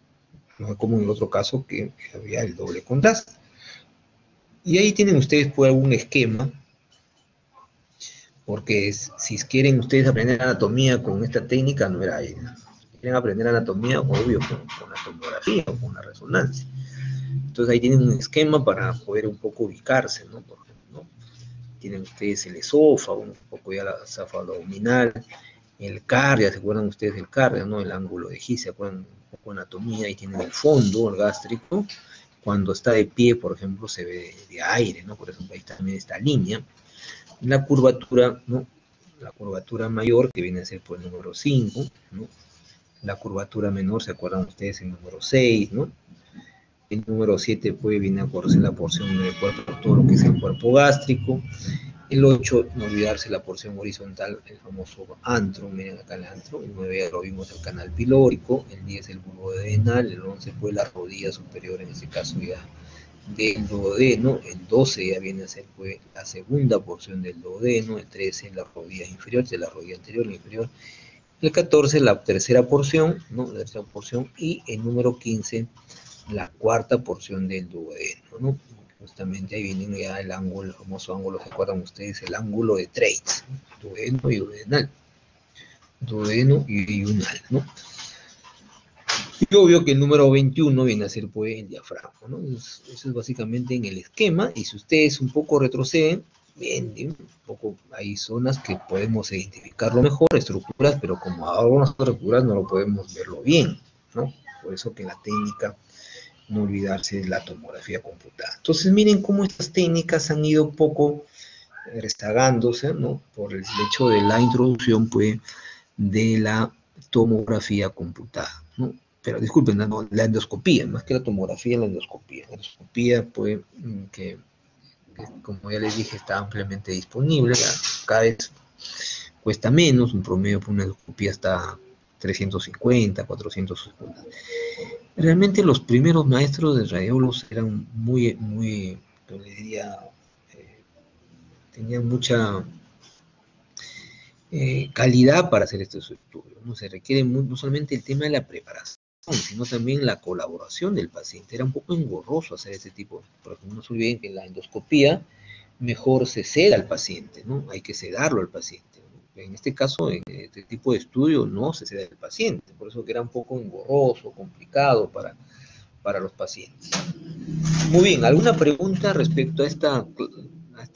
No es como en el otro caso que había el doble contraste. Y ahí tienen ustedes pues algún esquema, porque si quieren ustedes aprender anatomía con esta técnica, no era ahí. Quieren aprender anatomía, obvio, con la tomografía o con la resonancia. Entonces ahí tienen un esquema para poder un poco ubicarse, ¿no? Por ejemplo, ¿no? Tienen ustedes el esófago, un poco ya la abdominal, el cardio, ¿se acuerdan ustedes del cardio, no? El ángulo de Gis, ¿se acuerdan un poco de anatomía? Ahí tienen el fondo, el gástrico. Cuando está de pie, por ejemplo, se ve de aire, ¿no? Por ejemplo, ahí también esta línea. La curvatura, ¿no? La curvatura mayor, que viene a ser por el número 5, ¿no? La curvatura menor, ¿se acuerdan ustedes? El número 6, ¿no? El número 7 pues viene a corregir la porción del cuerpo, todo lo que es el cuerpo gástrico. El 8, no olvidarse la porción horizontal, el famoso antro, miren acá el antro. El 9 ya lo vimos, el canal pilórico. El 10 el bulbo duodenal. El 11 fue la rodilla superior, en este caso ya del duodeno. El 12 ya viene a ser pues, la segunda porción del duodeno. El 13 la rodilla inferior, de la rodilla anterior, la inferior. El 14 la tercera porción, ¿no? La tercera porción. Y el número 15 la cuarta porción del duodeno, ¿no? Justamente ahí viene ya el ángulo, el famoso ángulo, ¿se acuerdan ustedes? El ángulo de Treitz, duodeno y duodenal. Duodeno y unal, ¿no? Y obvio que el número 21 viene a ser pues el diafragma, ¿no? Eso es básicamente en el esquema, y si ustedes un poco retroceden, bien, un poco hay zonas que podemos identificarlo mejor, estructuras, pero como algunas otras estructuras no lo podemos verlo bien, ¿no? Por eso que la técnica, no olvidarse de la tomografía computada. Entonces miren cómo estas técnicas han ido un poco rezagándose, ¿no? Por el hecho de la introducción, pues, de la tomografía computada, ¿no? Pero disculpen, la endoscopía, más que la tomografía, la endoscopía. La endoscopía, pues, que como ya les dije, está ampliamente disponible, ya cada vez cuesta menos, un promedio por una endoscopía está 350, 450. Realmente los primeros maestros de radiólogos eran muy, yo le diría, eh, tenían mucha calidad para hacer estos estudios, ¿no? Se requiere no solamente el tema de la preparación, sino también la colaboración del paciente. Era un poco engorroso hacer este tipo, porque no se olviden que en la endoscopía mejor se seda al paciente, ¿no? Hay que sedarlo al paciente. En este caso, en este tipo de estudio, no se seda al paciente, por eso que era un poco engorroso, complicado para los pacientes. Muy bien, ¿alguna pregunta respecto a esta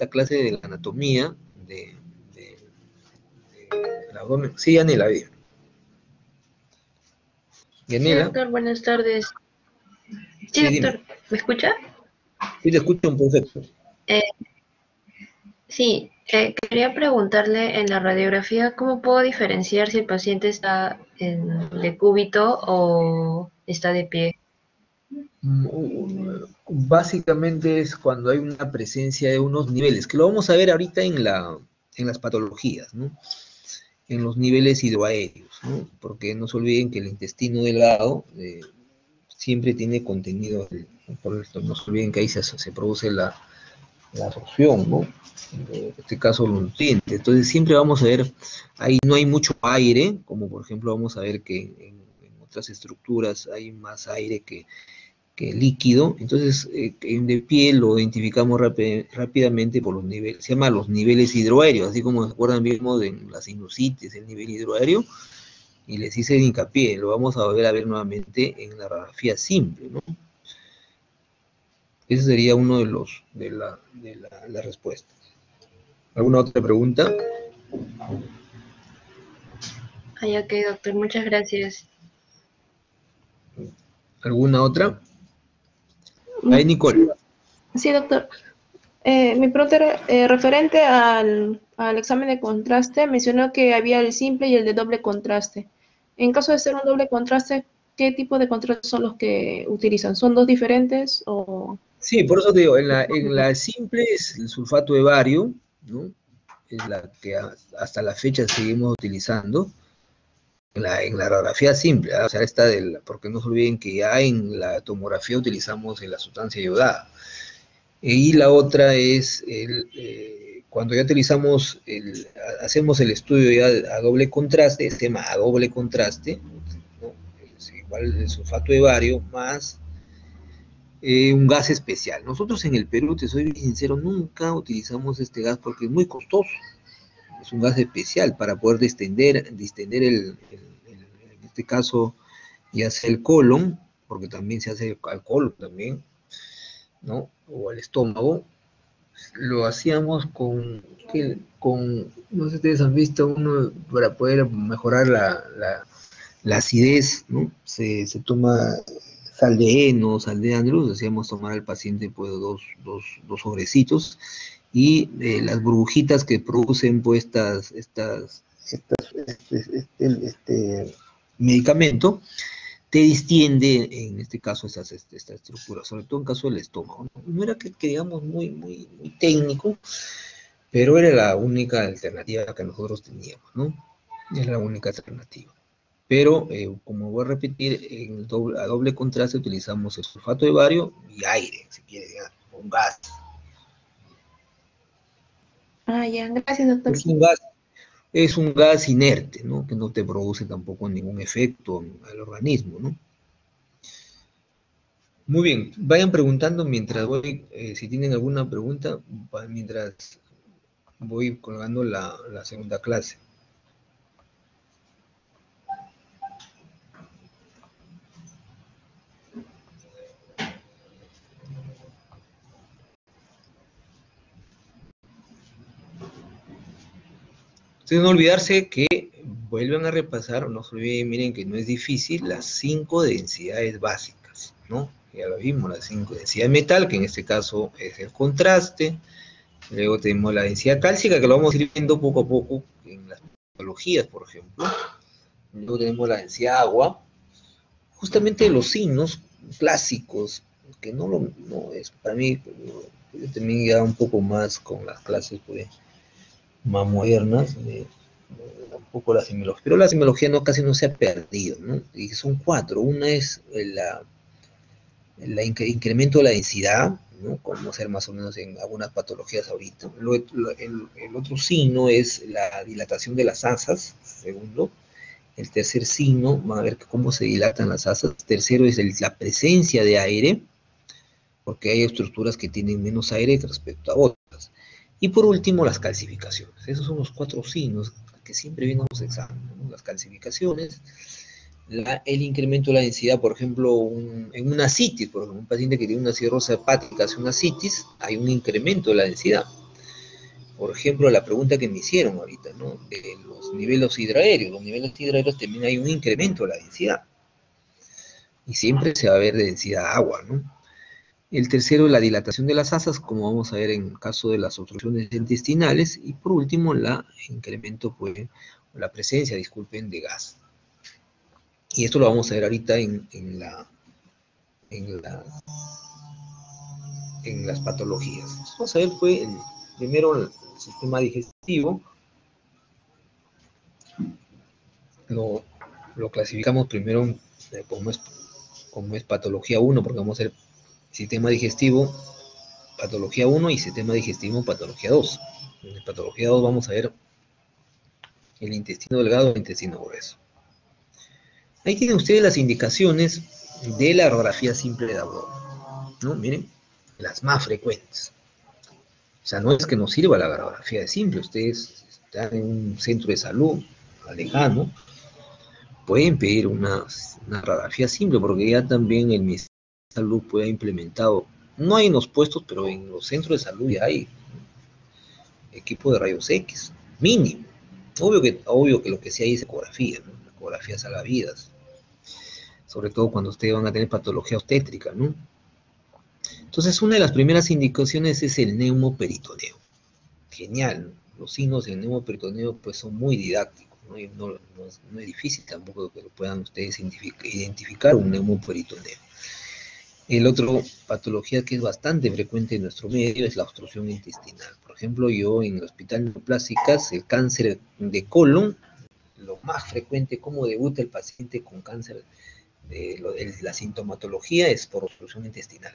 clase de la anatomía de, del abdomen? Sí, Anela, bien. Sí, Yanela, doctor, buenas tardes. Sí, sí, dime. doctor, ¿me escucha? Sí, te escucho un perfecto. Eh, sí, quería preguntarle en la radiografía cómo puedo diferenciar si el paciente está en decúbito o está de pie. Básicamente es cuando hay una presencia de unos niveles, que lo vamos a ver ahorita en las patologías, ¿no? En los niveles hidroaéreos, ¿no? Porque no se olviden que el intestino delgado siempre tiene contenido, por esto no se olviden que ahí se produce la absorción, ¿no? En este caso los nutrientes. Entonces siempre vamos a ver, ahí no hay mucho aire, como por ejemplo vamos a ver que en otras estructuras hay más aire que líquido. Entonces en de pie lo identificamos rápidamente por los niveles, se llama los niveles hidroaéreos, así como se acuerdan mismo de la sinusitis, el nivel hidroaéreo, y les hice el hincapié, lo vamos a volver a ver nuevamente en la radiografía simple, ¿no? Ese sería uno de los la respuesta. ¿Alguna otra pregunta? Ah, ok, doctor, muchas gracias. ¿Alguna otra? Ahí, Sí, Nicole. sí, doctor. Mi pregunta era referente al examen de contraste. Mencionó que había el simple y el de doble contraste. En caso de ser un doble contraste, ¿qué tipo de contraste son los que utilizan? ¿Son dos diferentes o...? Sí, por eso te digo, en la simple es el sulfato de bario, ¿no? Es la que hasta la fecha seguimos utilizando. En la radiografía simple, ¿ah? O sea, porque no se olviden que ya en la tomografía utilizamos la sustancia iodada. Y la otra es cuando ya hacemos el estudio ya a doble contraste, se llama a doble contraste, ¿no? Es igual el sulfato de bario más un gas especial. Nosotros en el Perú, te soy sincero, nunca utilizamos este gas porque es muy costoso. Es un gas especial para poder distender en este caso, ya sea el colon, porque también se hace al colon también, ¿no? O al estómago. Lo hacíamos no sé si ustedes han visto uno para poder mejorar la acidez, ¿no? Se toma sal de heno, sal de andrus, hacíamos tomar al paciente pues dos sobrecitos, y las burbujitas que producen pues este medicamento te distiende, en este caso, esta estructura, sobre todo en caso del estómago. No era que digamos muy técnico, pero era la única alternativa que nosotros teníamos, ¿no? Era la única alternativa. Pero, como voy a repetir, a doble contraste utilizamos el sulfato de bario y aire, si quiere, con gas. Ah, ya, gracias, doctor. Es un gas inerte, ¿no? Que no te produce tampoco ningún efecto al organismo, ¿no? Muy bien, vayan preguntando mientras voy, si tienen alguna pregunta, mientras voy colgando la segunda clase. Entonces no olvidarse que vuelvan a repasar, no se olviden, miren que no es difícil, las 5 densidades básicas, ¿no? Ya lo vimos, las 5 densidades de metal, que en este caso es el contraste. Luego tenemos la densidad cálcica, que lo vamos a ir viendo poco a poco en las patologías, por ejemplo. Luego tenemos la densidad agua. Justamente los signos clásicos, que no es, para mí, yo también ya un poco más con las clases pues, más modernas, un poco la simbología, pero la simbología casi no se ha perdido, ¿no? Y son 4. Una es el incremento de la densidad, ¿no? Como ser más o menos en algunas patologías ahorita. El otro signo es la dilatación de las asas, segundo. El tercer signo, van a ver cómo se dilatan las asas. Tercero es la presencia de aire, porque hay estructuras que tienen menos aire respecto a otras. Y por último, las calcificaciones. Esos son los 4 signos que siempre vienen los exámenes, ¿no? Las calcificaciones, el incremento de la densidad, por ejemplo, en una citis, por ejemplo, un paciente que tiene una cirrosis hepática hace una citis, hay un incremento de la densidad. Por ejemplo, la pregunta que me hicieron ahorita, ¿no? De los niveles hidraéreos. Los niveles hidraéreos también hay un incremento de la densidad. Y siempre se va a ver de densidad agua, ¿no? El tercero, la dilatación de las asas, como vamos a ver en el caso de las obstrucciones intestinales. Y por último, el incremento, pues, la presencia, disculpen, de gas. Y esto lo vamos a ver ahorita en las patologías. Vamos a ver, pues, primero el sistema digestivo. Lo clasificamos primero como es patología 1, porque vamos a ver sistema digestivo, patología 1 y sistema digestivo, patología 2. En patología 2 vamos a ver el intestino delgado y el intestino grueso. Ahí tienen ustedes las indicaciones de la radiografía simple de abdomen, ¿no? Miren, las más frecuentes. O sea, no es que nos sirva la radiografía de simple, ustedes están en un centro de salud lejano, pueden pedir una radiografía simple, porque ya también el Ministerio de Salud puede haber implementado, no hay en los puestos, pero en los centros de salud ya hay equipo de rayos X, mínimo. Obvio que lo que sí hay es ecografía, ¿no? La ecografía salva vidas, sobre todo cuando ustedes van a tener patología obstétrica, ¿no? Entonces, una de las primeras indicaciones es el neumoperitoneo. Genial, ¿no? Los signos del neumoperitoneo pues son muy didácticos, ¿no? Y no es difícil tampoco que lo puedan ustedes identificar un neumoperitoneo. El otro patología que es bastante frecuente en nuestro medio es la obstrucción intestinal. Por ejemplo, yo en el Hospital Neoplásicas, el cáncer de colon, lo más frecuente, cómo debuta el paciente con cáncer, la sintomatología es por obstrucción intestinal.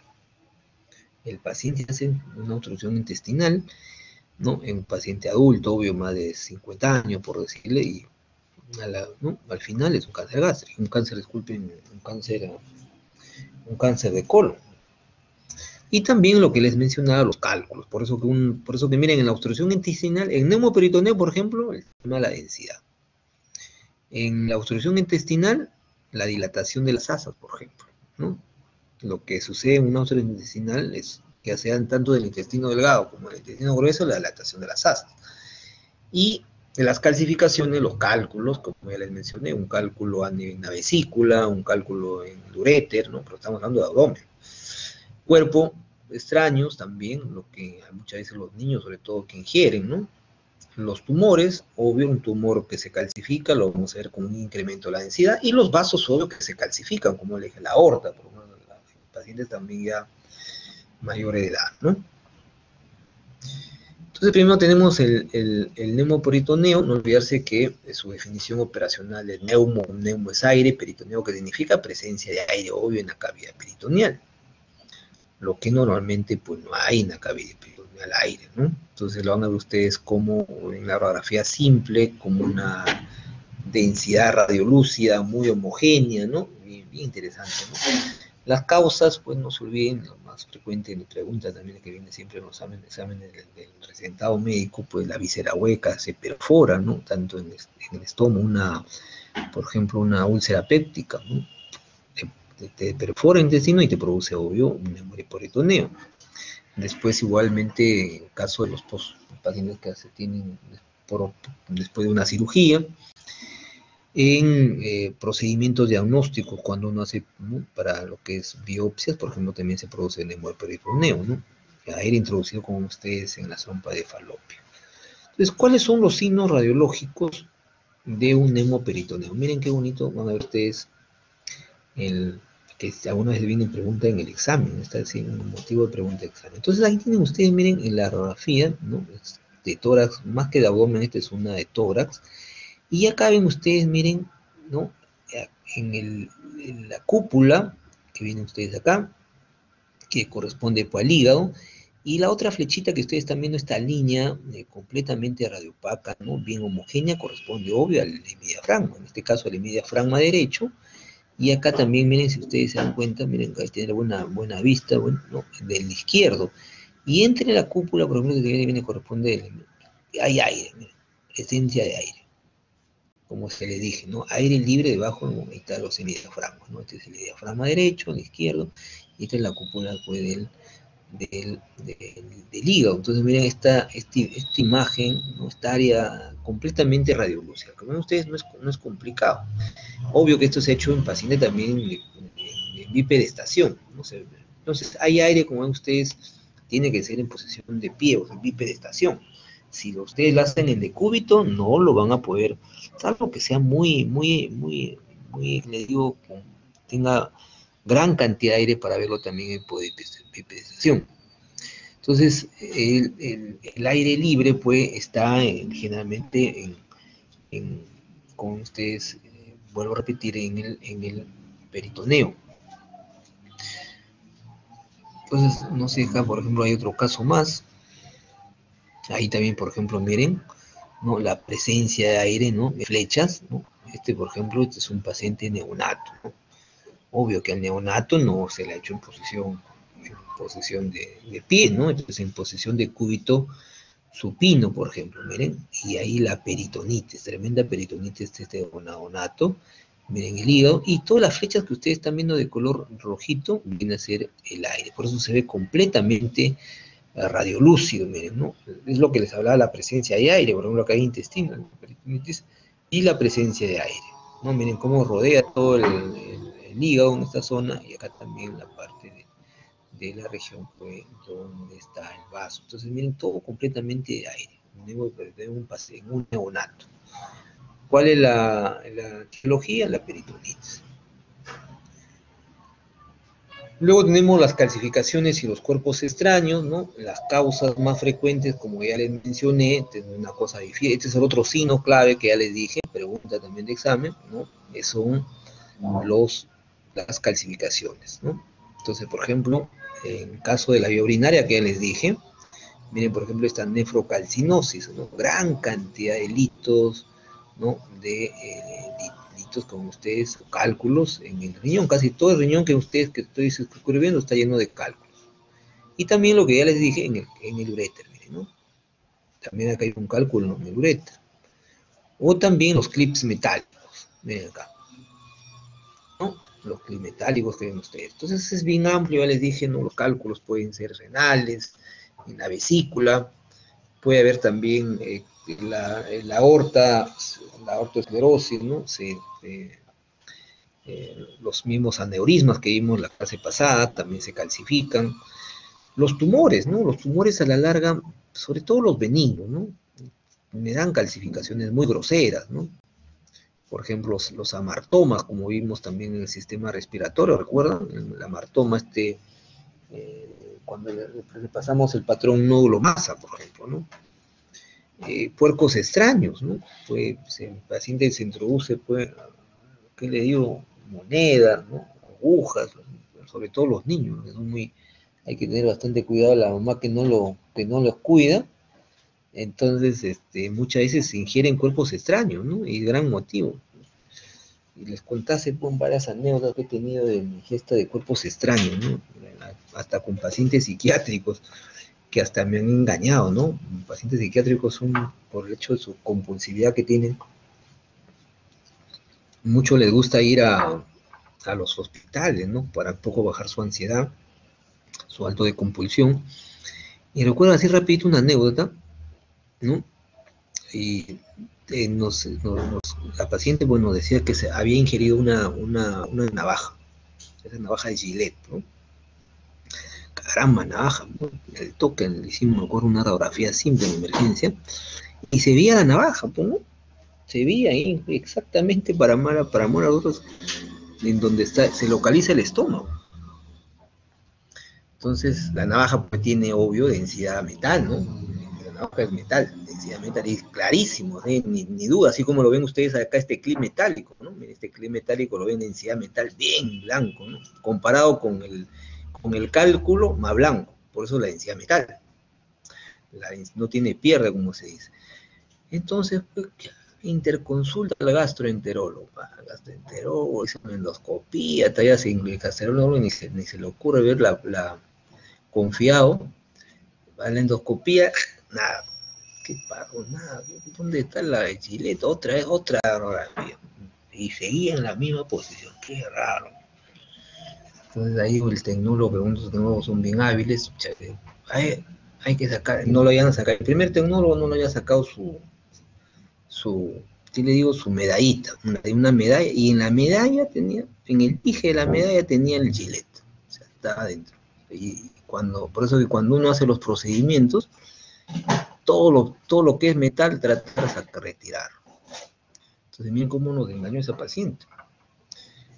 El paciente hace una obstrucción intestinal, ¿no? En un paciente adulto, obvio, más de 50 años, por decirle, y al final es un cáncer gástrico, un cáncer de colon. Y también lo que les mencionaba, los cálculos. Por eso que miren, en la obstrucción intestinal, en neumoperitoneo, por ejemplo, el tema de la densidad. En la obstrucción intestinal, la dilatación de las asas, por ejemplo, ¿no? Lo que sucede en una obstrucción intestinal es que sean tanto del intestino delgado como del intestino grueso, la dilatación de las asas. Y de las calcificaciones, los cálculos, como ya les mencioné, un cálculo en la vesícula, un cálculo en el uréter, ¿no? Pero estamos hablando de abdomen. Cuerpo, extraños también, lo que muchas veces los niños, sobre todo, que ingieren, ¿no? Los tumores, obvio, un tumor que se calcifica, lo vamos a ver con un incremento de la densidad, y los vasos, obvio, que se calcifican, como le dije, la aorta, por ejemplo, los pacientes también ya mayores de edad, ¿no? Entonces, primero tenemos el neumoperitoneo, no olvidarse que su definición operacional es neumo es aire, peritoneo, que significa presencia de aire, obvio, en la cavidad peritoneal, lo que normalmente pues no hay en la cavidad peritoneal aire, ¿no? Entonces lo van a ver ustedes como en la radiografía simple, como una densidad radiolúcida muy homogénea, ¿no? Bien, bien interesante, ¿no? Las causas, pues no se olviden, lo más frecuente en la pregunta también que viene siempre en los exámenes del recetado médico, pues la víscera hueca se perfora, ¿no? Tanto en el estómago, por ejemplo, una úlcera péptica, ¿no? Te perfora el intestino y te produce, obvio, un neumoperitoneo. Después, igualmente, en caso de los pacientes que se tienen después de una cirugía, en procedimientos diagnósticos, cuando uno hace, ¿no?, para lo que es biopsias, por ejemplo, también se produce el neumoperitoneo, ¿no? Aire introducido, como ustedes, en la trompa de falopio. Entonces, ¿cuáles son los signos radiológicos de un neumoperitoneo? Miren qué bonito, van a ver ustedes que alguna vez viene pregunta en el examen, está así, un motivo de pregunta de examen. Entonces ahí tienen ustedes, miren, en la radiografía, ¿no?, de tórax, más que de abdomen, esta es una de tórax, y acá ven ustedes, miren, ¿no?, en la cúpula, que vienen ustedes acá, que corresponde pues, al hígado, y la otra flechita que ustedes están viendo, esta línea completamente radiopaca, ¿no?, bien homogénea, corresponde obvio al hemidiafragma, en este caso al hemidiafragma derecho. Y acá también, miren, si ustedes se dan cuenta, miren, hay que tener buena vista, bueno, ¿no?, del izquierdo. Y entre la cúpula, por ejemplo, que viene corresponde, hay aire, miren, presencia de aire, como se le dije, ¿no? Aire libre debajo, ¿no?, ahí están los hemidiafragmas, ¿no? Este es el diafragma derecho, el izquierdo, y esta es la cúpula pues, del hígado. Entonces, miren, esta imagen, ¿no?, esta área completamente radiolúcida. Como ven ustedes, no es complicado. Obvio que esto se ha hecho en pacientes también en bipedestación, ¿no? Entonces, hay aire, como ven ustedes, tiene que ser en posición de pie, o sea, en bipedestación. Si ustedes lo hacen en decúbito, no lo van a poder, salvo que sea muy, le digo, tenga gran cantidad de aire para verlo también en bipedestación. Entonces, el aire libre, pues, está generalmente con ustedes, vuelvo a repetir, en el peritoneo. Entonces, no sé, acá, por ejemplo, hay otro caso más. Ahí también, por ejemplo, miren, ¿no?, la presencia de aire, ¿no?, de flechas, ¿no? Por ejemplo, este es un paciente neonato, ¿no? Obvio que al neonato no se le ha hecho en posición de pie, ¿no? Entonces, en posición de cúbito supino, por ejemplo, miren, y ahí la peritonitis, tremenda peritonitis de neonato, miren el hígado, y todas las flechas que ustedes están viendo de color rojito, viene a ser el aire, por eso se ve completamente radiolúcido, miren, ¿no? Es lo que les hablaba, la presencia de aire, por ejemplo, acá hay intestino, la peritonitis, y la presencia de aire, ¿no? Miren cómo rodea todo el hígado en esta zona, y acá también la parte de la región pues, donde está el vaso. Entonces, miren, todo completamente de aire, en un neonato. ¿Cuál es la etiología? La peritonitis. Luego tenemos las calcificaciones y los cuerpos extraños, ¿no? Las causas más frecuentes, como ya les mencioné, una cosa difícil. Este es el otro signo clave que ya les dije, pregunta también de examen, ¿no? Son las calcificaciones, ¿no? Entonces, por ejemplo, en caso de la vía urinaria que ya les dije, miren, por ejemplo, esta nefrocalcinosis, ¿no? Gran cantidad de litos, ¿no?, de litos, como ustedes, cálculos en el riñón. Casi todo el riñón que ustedes que estoy escribiendo está lleno de cálculos. Y también lo que ya les dije en el uréter, miren, ¿no? También acá hay un cálculo en el uréter. O también los clips metálicos, miren acá, ¿no? Los clips metálicos que ven ustedes. Entonces es bien amplio, ya les dije, ¿no? Los cálculos pueden ser renales, en la vesícula, puede haber también la aortoesclerosis, ¿no? Los mismos aneurismas que vimos la clase pasada también se calcifican. Los tumores, ¿no? Los tumores a la larga, sobre todo los benignos, ¿no? me dan calcificaciones muy groseras, ¿no? Por ejemplo, los amartomas, como vimos también en el sistema respiratorio, ¿recuerdan? El amartoma, cuando le pasamos el patrón nódulo masa, por ejemplo, ¿no? Puercos extraños, ¿no? Pues el paciente se introduce, pues, ¿qué le digo? Monedas, ¿no? Agujas, sobre todo los niños, que son muy, hay que tener bastante cuidado a la mamá que no los cuida. Entonces, muchas veces se ingieren cuerpos extraños, ¿no? Y gran motivo. Y les contase con varias anécdotas que he tenido de mi ingesta de cuerpos extraños, ¿no? Hasta con pacientes psiquiátricos que hasta me han engañado, ¿no? Pacientes psiquiátricos son, por el hecho de su compulsividad que tienen, mucho les gusta ir a los hospitales, ¿no? Para un poco bajar su ansiedad, su alto de compulsión. Y recuerdo así rapidito una anécdota, ¿no? Y la paciente, bueno, decía que se había ingerido una navaja, esa navaja de Gillette, ¿no? Caramba, navaja, ¿no? El toque, le hicimos, me acuerdo, una radiografía simple en emergencia, y se veía la navaja, pues, ¿no? Se veía ahí exactamente para amor a otros, en donde se localiza el estómago. Entonces, la navaja pues tiene, obvio, densidad metal, ¿no? La navaja es metal, densidad metal, y es clarísimo, ¿eh? Ni duda, así como lo ven ustedes acá, este clip metálico, ¿no? Este clip metálico lo ven densidad metal bien blanco, ¿no? Comparado con el cálculo más blanco, por eso la densidad metal. No tiene pierde, como se dice. Entonces, pues, interconsulta al gastroenterólogo, hizo una endoscopía, todavía sin el gastroenterólogo ni se le ocurre ver confiado, a la endoscopía, nada, ¿qué pasó? Nada, ¿dónde está la Gillette? Otra vez, otra radiografía. Y seguía en la misma posición, qué raro. Entonces ahí el tecnólogo, pregunta, los tecnólogos son bien hábiles, hay que sacar, no lo hayan sacado, el primer tecnólogo no lo haya sacado sí le digo, su medallita, una medalla, y en la medalla tenía, en el pije de la medalla tenía el Gillette, o sea, estaba adentro. Y por eso que cuando uno hace los procedimientos, todo lo que es metal, tratar de retirar. Entonces, miren cómo nos engañó esa paciente.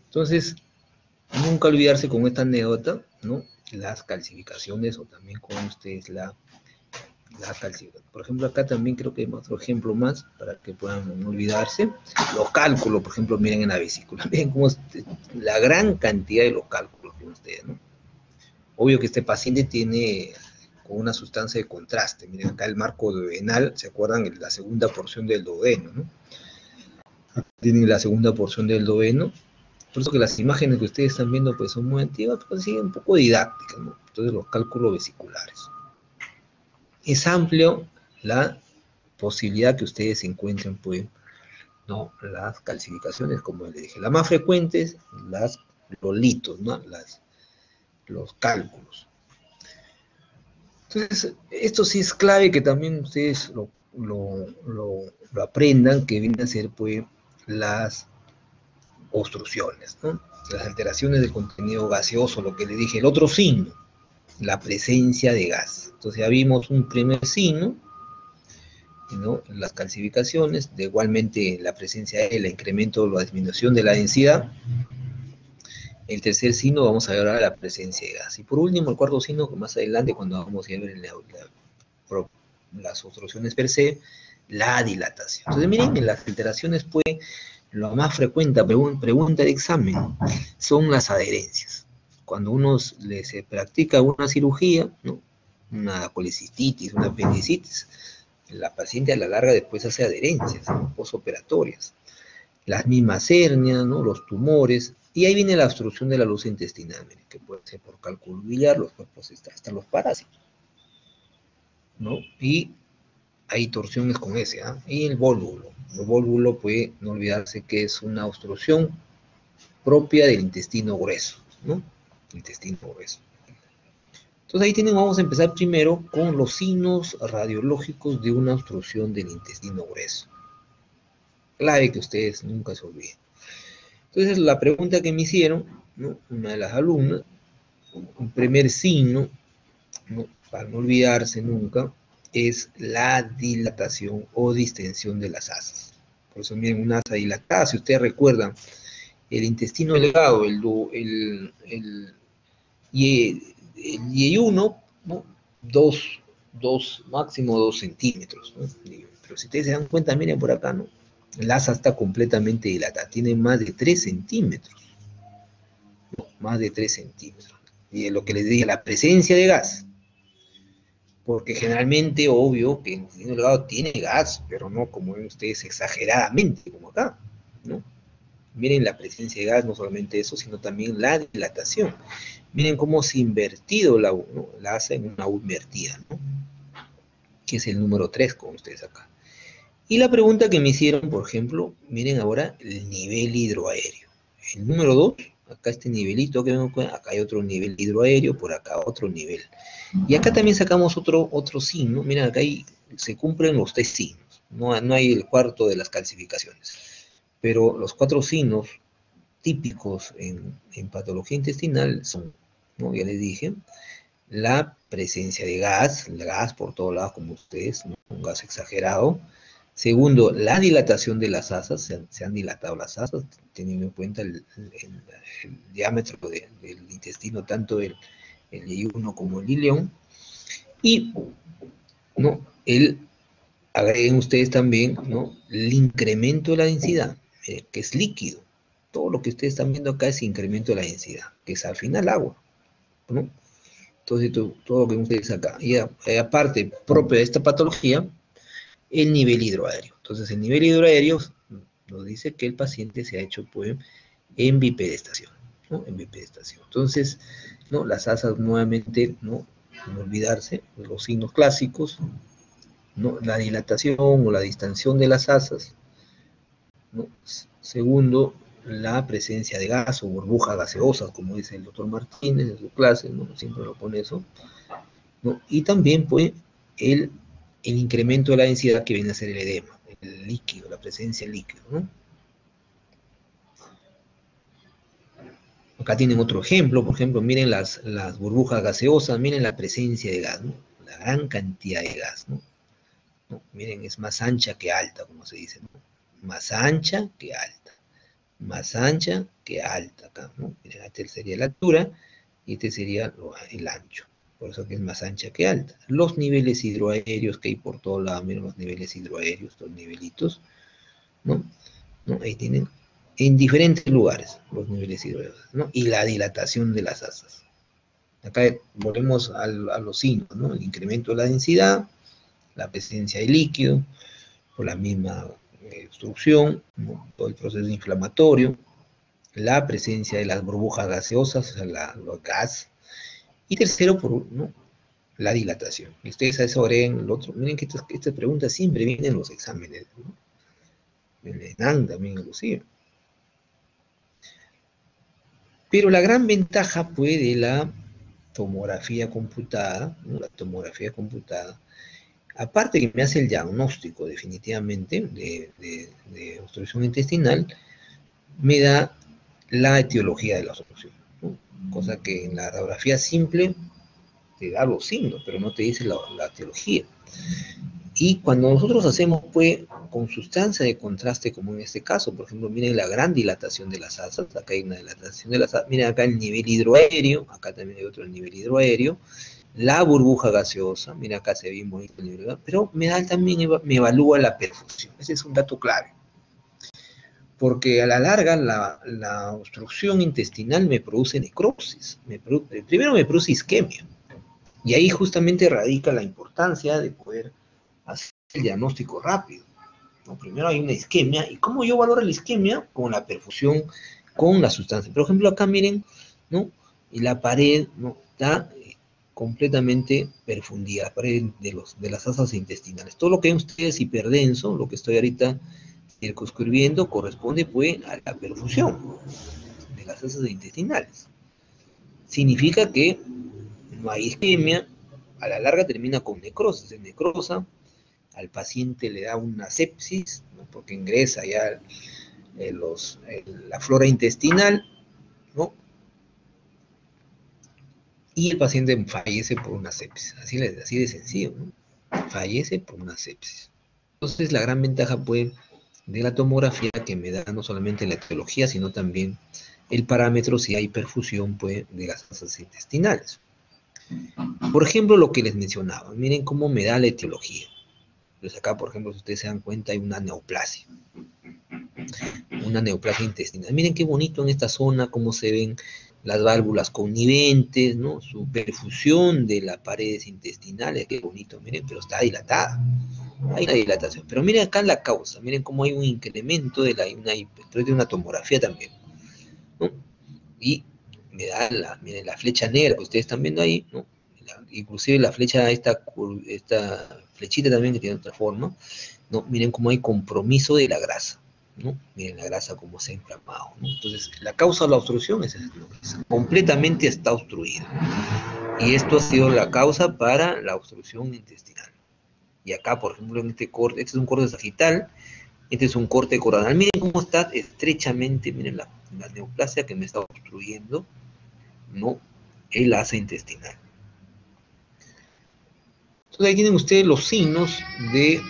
Entonces, nunca olvidarse con esta anécdota, ¿no? Las calcificaciones, o también con ustedes la calcificación. Por ejemplo, acá también creo que hay otro ejemplo más para que puedan no olvidarse. Los cálculos, por ejemplo, miren en la vesícula. Miren cómo la gran cantidad de los cálculos que ustedes, ¿no? Obvio que este paciente tiene con una sustancia de contraste. Miren acá el marco duodenal, ¿se acuerdan? La segunda porción del duodeno, ¿no? Tienen la segunda porción del duodeno. Por eso que las imágenes que ustedes están viendo pues son muy antiguas, pues siguen un poco didácticas, ¿no? Entonces los cálculos vesiculares. Es amplio la posibilidad que ustedes encuentren, pues, ¿no? Las calcificaciones, como les dije. Las más frecuentes, los litos, ¿no? Los cálculos. Entonces, esto sí es clave que también ustedes lo aprendan, que vienen a ser, pues, las obstrucciones, ¿no? Las alteraciones de contenido gaseoso, lo que les dije, el otro signo, la presencia de gas. Entonces ya vimos un primer signo, ¿no? Las calcificaciones, igualmente la presencia de el incremento o la disminución de la densidad. El tercer signo vamos a ver ahora la presencia de gas. Y por último, el cuarto signo, que más adelante cuando vamos a ver las obstrucciones per se, la dilatación. Entonces miren que las alteraciones, pues, lo más frecuente, pregunta de examen, son las adherencias. Cuando se practica una cirugía, ¿no? Una colecistitis, una apendicitis, la paciente a la larga después hace adherencias, ¿no? Posoperatorias. Las mismas hernias, ¿no? Los tumores, y ahí viene la obstrucción de la luz intestinal, que puede ser por cálculo biliar, los cuerpos hasta los parásitos, ¿no? Y hay torsiones con ese, ¿eh? Y el vólvulo. El vólvulo puede no olvidarse que es una obstrucción propia del intestino grueso, ¿no? Intestino grueso. Entonces ahí vamos a empezar primero con los signos radiológicos de una obstrucción del intestino grueso. Clave que ustedes nunca se olviden. Entonces la pregunta que me hicieron, ¿no? Una de las alumnas, un primer signo, ¿no? Para no olvidarse nunca, es la dilatación o distensión de las asas. Por eso miren, una asa dilatada, si ustedes recuerdan, el intestino delgado, y 1, ¿no? Máximo 2 centímetros, ¿no? Pero si ustedes se dan cuenta, miren por acá, ¿no? La asa está completamente dilatada, tiene más de 3 centímetros, ¿no? Más de 3 centímetros. Y es lo que les digo, la presencia de gas, porque generalmente, obvio, que el intestino delgado tiene gas, pero no como ven ustedes exageradamente, como acá, ¿no? Miren la presencia de gas, no solamente eso, sino también la dilatación. Miren cómo se ha invertido ¿no? La asa en una U invertida, ¿no? Que es el número 3, con ustedes acá. Y la pregunta que me hicieron, por ejemplo, miren ahora el nivel hidroaéreo. El número 2, acá este nivelito que vemos, acá hay otro nivel hidroaéreo, por acá otro nivel. Y acá también sacamos otro signo. Miren, acá se cumplen los 3 signos. No hay el cuarto de las calcificaciones. Pero los 4 signos típicos en patología intestinal son, ¿no? Ya les dije, la presencia de gas, el gas por todos lados como ustedes, ¿no? Un gas exagerado. Segundo, la dilatación de las asas, se han dilatado las asas, teniendo en cuenta el diámetro del intestino, tanto el I1 como el ileón. Y, ¿no? Agreguen ustedes también, ¿no? El incremento de la densidad, que es líquido. Todo lo que ustedes están viendo acá es incremento de la densidad, que es al final agua, ¿no? Entonces, todo lo que ustedes acá. Y aparte, propio de esta patología, el nivel hidroaéreo. Entonces, el nivel hidroaéreo nos dice que el paciente se ha hecho, pues, en bipedestación, ¿no? En bipedestación. Entonces, ¿no? Las asas nuevamente, ¿no? No olvidarse de los signos clásicos, ¿no? La dilatación o la distensión de las asas, ¿no? Segundo, la presencia de gas o burbujas gaseosas, como dice el doctor Martínez en su clase, ¿no? Siempre lo pone eso, ¿no? Y también, pues, el incremento de la densidad que viene a ser el edema, el líquido, la presencia de líquido, ¿no? Acá tienen otro ejemplo, por ejemplo, miren las burbujas gaseosas, miren la presencia de gas, ¿no? La gran cantidad de gas, ¿no? ¿No? Miren, es más ancha que alta, como se dice, ¿no? Más ancha que alta, más ancha que alta, acá, ¿no? Miren, esta sería la altura y este sería el ancho, por eso que es más ancha que alta. Los niveles hidroaéreos que hay por todos lados, miren los niveles hidroaéreos, los nivelitos, ¿no? ¿No? Ahí tienen en diferentes lugares los niveles hidroaéreos, ¿no? Y la dilatación de las asas. Acá volvemos a los signos, ¿no? El incremento de la densidad, la presencia de líquido, por la misma obstrucción, ¿no? Todo el proceso inflamatorio, la presencia de las burbujas gaseosas, o sea, los gas, y tercero, ¿no? La dilatación. Y ustedes a eso agreguen el otro. Miren que estas preguntas siempre vienen en los exámenes, ¿no? En el ENAM también inclusive. Pero la gran ventaja, pues, de la tomografía computada, ¿no? La tomografía computada, aparte que me hace el diagnóstico definitivamente de obstrucción intestinal, me da la etiología de la obstrucción, ¿no? Cosa que en la radiografía simple te da los signos, pero no te dice la etiología. Y cuando nosotros hacemos, pues, con sustancia de contraste, como en este caso, por ejemplo, miren la gran dilatación de las asas, acá hay una dilatación de las asas, miren acá el nivel hidroaéreo, acá también hay otro nivel hidroaéreo, la burbuja gaseosa, mira acá se ve bonito el nivel, pero también me evalúa la perfusión, ese es un dato clave, porque a la larga la obstrucción intestinal me produce necrosis, primero me produce isquemia, y ahí justamente radica la importancia de poder hacer el diagnóstico rápido, ¿no? Primero hay una isquemia, y ¿cómo yo valoro la isquemia? Con la perfusión, con la sustancia. Por ejemplo, acá miren, ¿no? Y la pared, ¿no? Está completamente perfundida, la pared de las asas intestinales. Todo lo que ven ustedes hiperdenso, lo que estoy ahorita circunscribiendo, corresponde, pues, a la perfusión de las asas intestinales. Significa que no hay isquemia, a la larga termina con necrosis. En necrosa, al paciente le da una sepsis, ¿no? Porque ingresa ya la flora intestinal, ¿no? Y el paciente fallece por una sepsis, así de sencillo, ¿no? fallece por una sepsis. Entonces, la gran ventaja, pues, de la tomografía que me da no solamente la etiología, sino también el parámetro si hay perfusión, pues, de las masas intestinales. Por ejemplo, lo que les mencionaba, miren cómo me da la etiología. Pues acá, por ejemplo, si ustedes se dan cuenta, hay una neoplasia intestinal. Miren qué bonito en esta zona, cómo se ven las válvulas conniventes, ¿no? Su perfusión de las paredes intestinales, qué bonito, miren, pero está dilatada. Hay una dilatación. Pero miren acá la causa, miren cómo hay un incremento de una tomografía también, ¿no? Y me da miren, la flecha negra que ustedes están viendo ahí, ¿no? Inclusive la flecha, esta flechita también que tiene otra forma, ¿no? Miren cómo hay compromiso de la grasa, ¿no? Miren la grasa cómo se ha inflamado, ¿no? Entonces, la causa de la obstrucción es completamente está obstruida. Y esto ha sido la causa para la obstrucción intestinal. Y acá, por ejemplo, en este corte, este es un corte sagital, este es un corte coronal. Miren cómo está estrechamente, miren la neoplasia que me está obstruyendo, ¿no? El asa intestinal. Entonces ahí tienen ustedes los signos de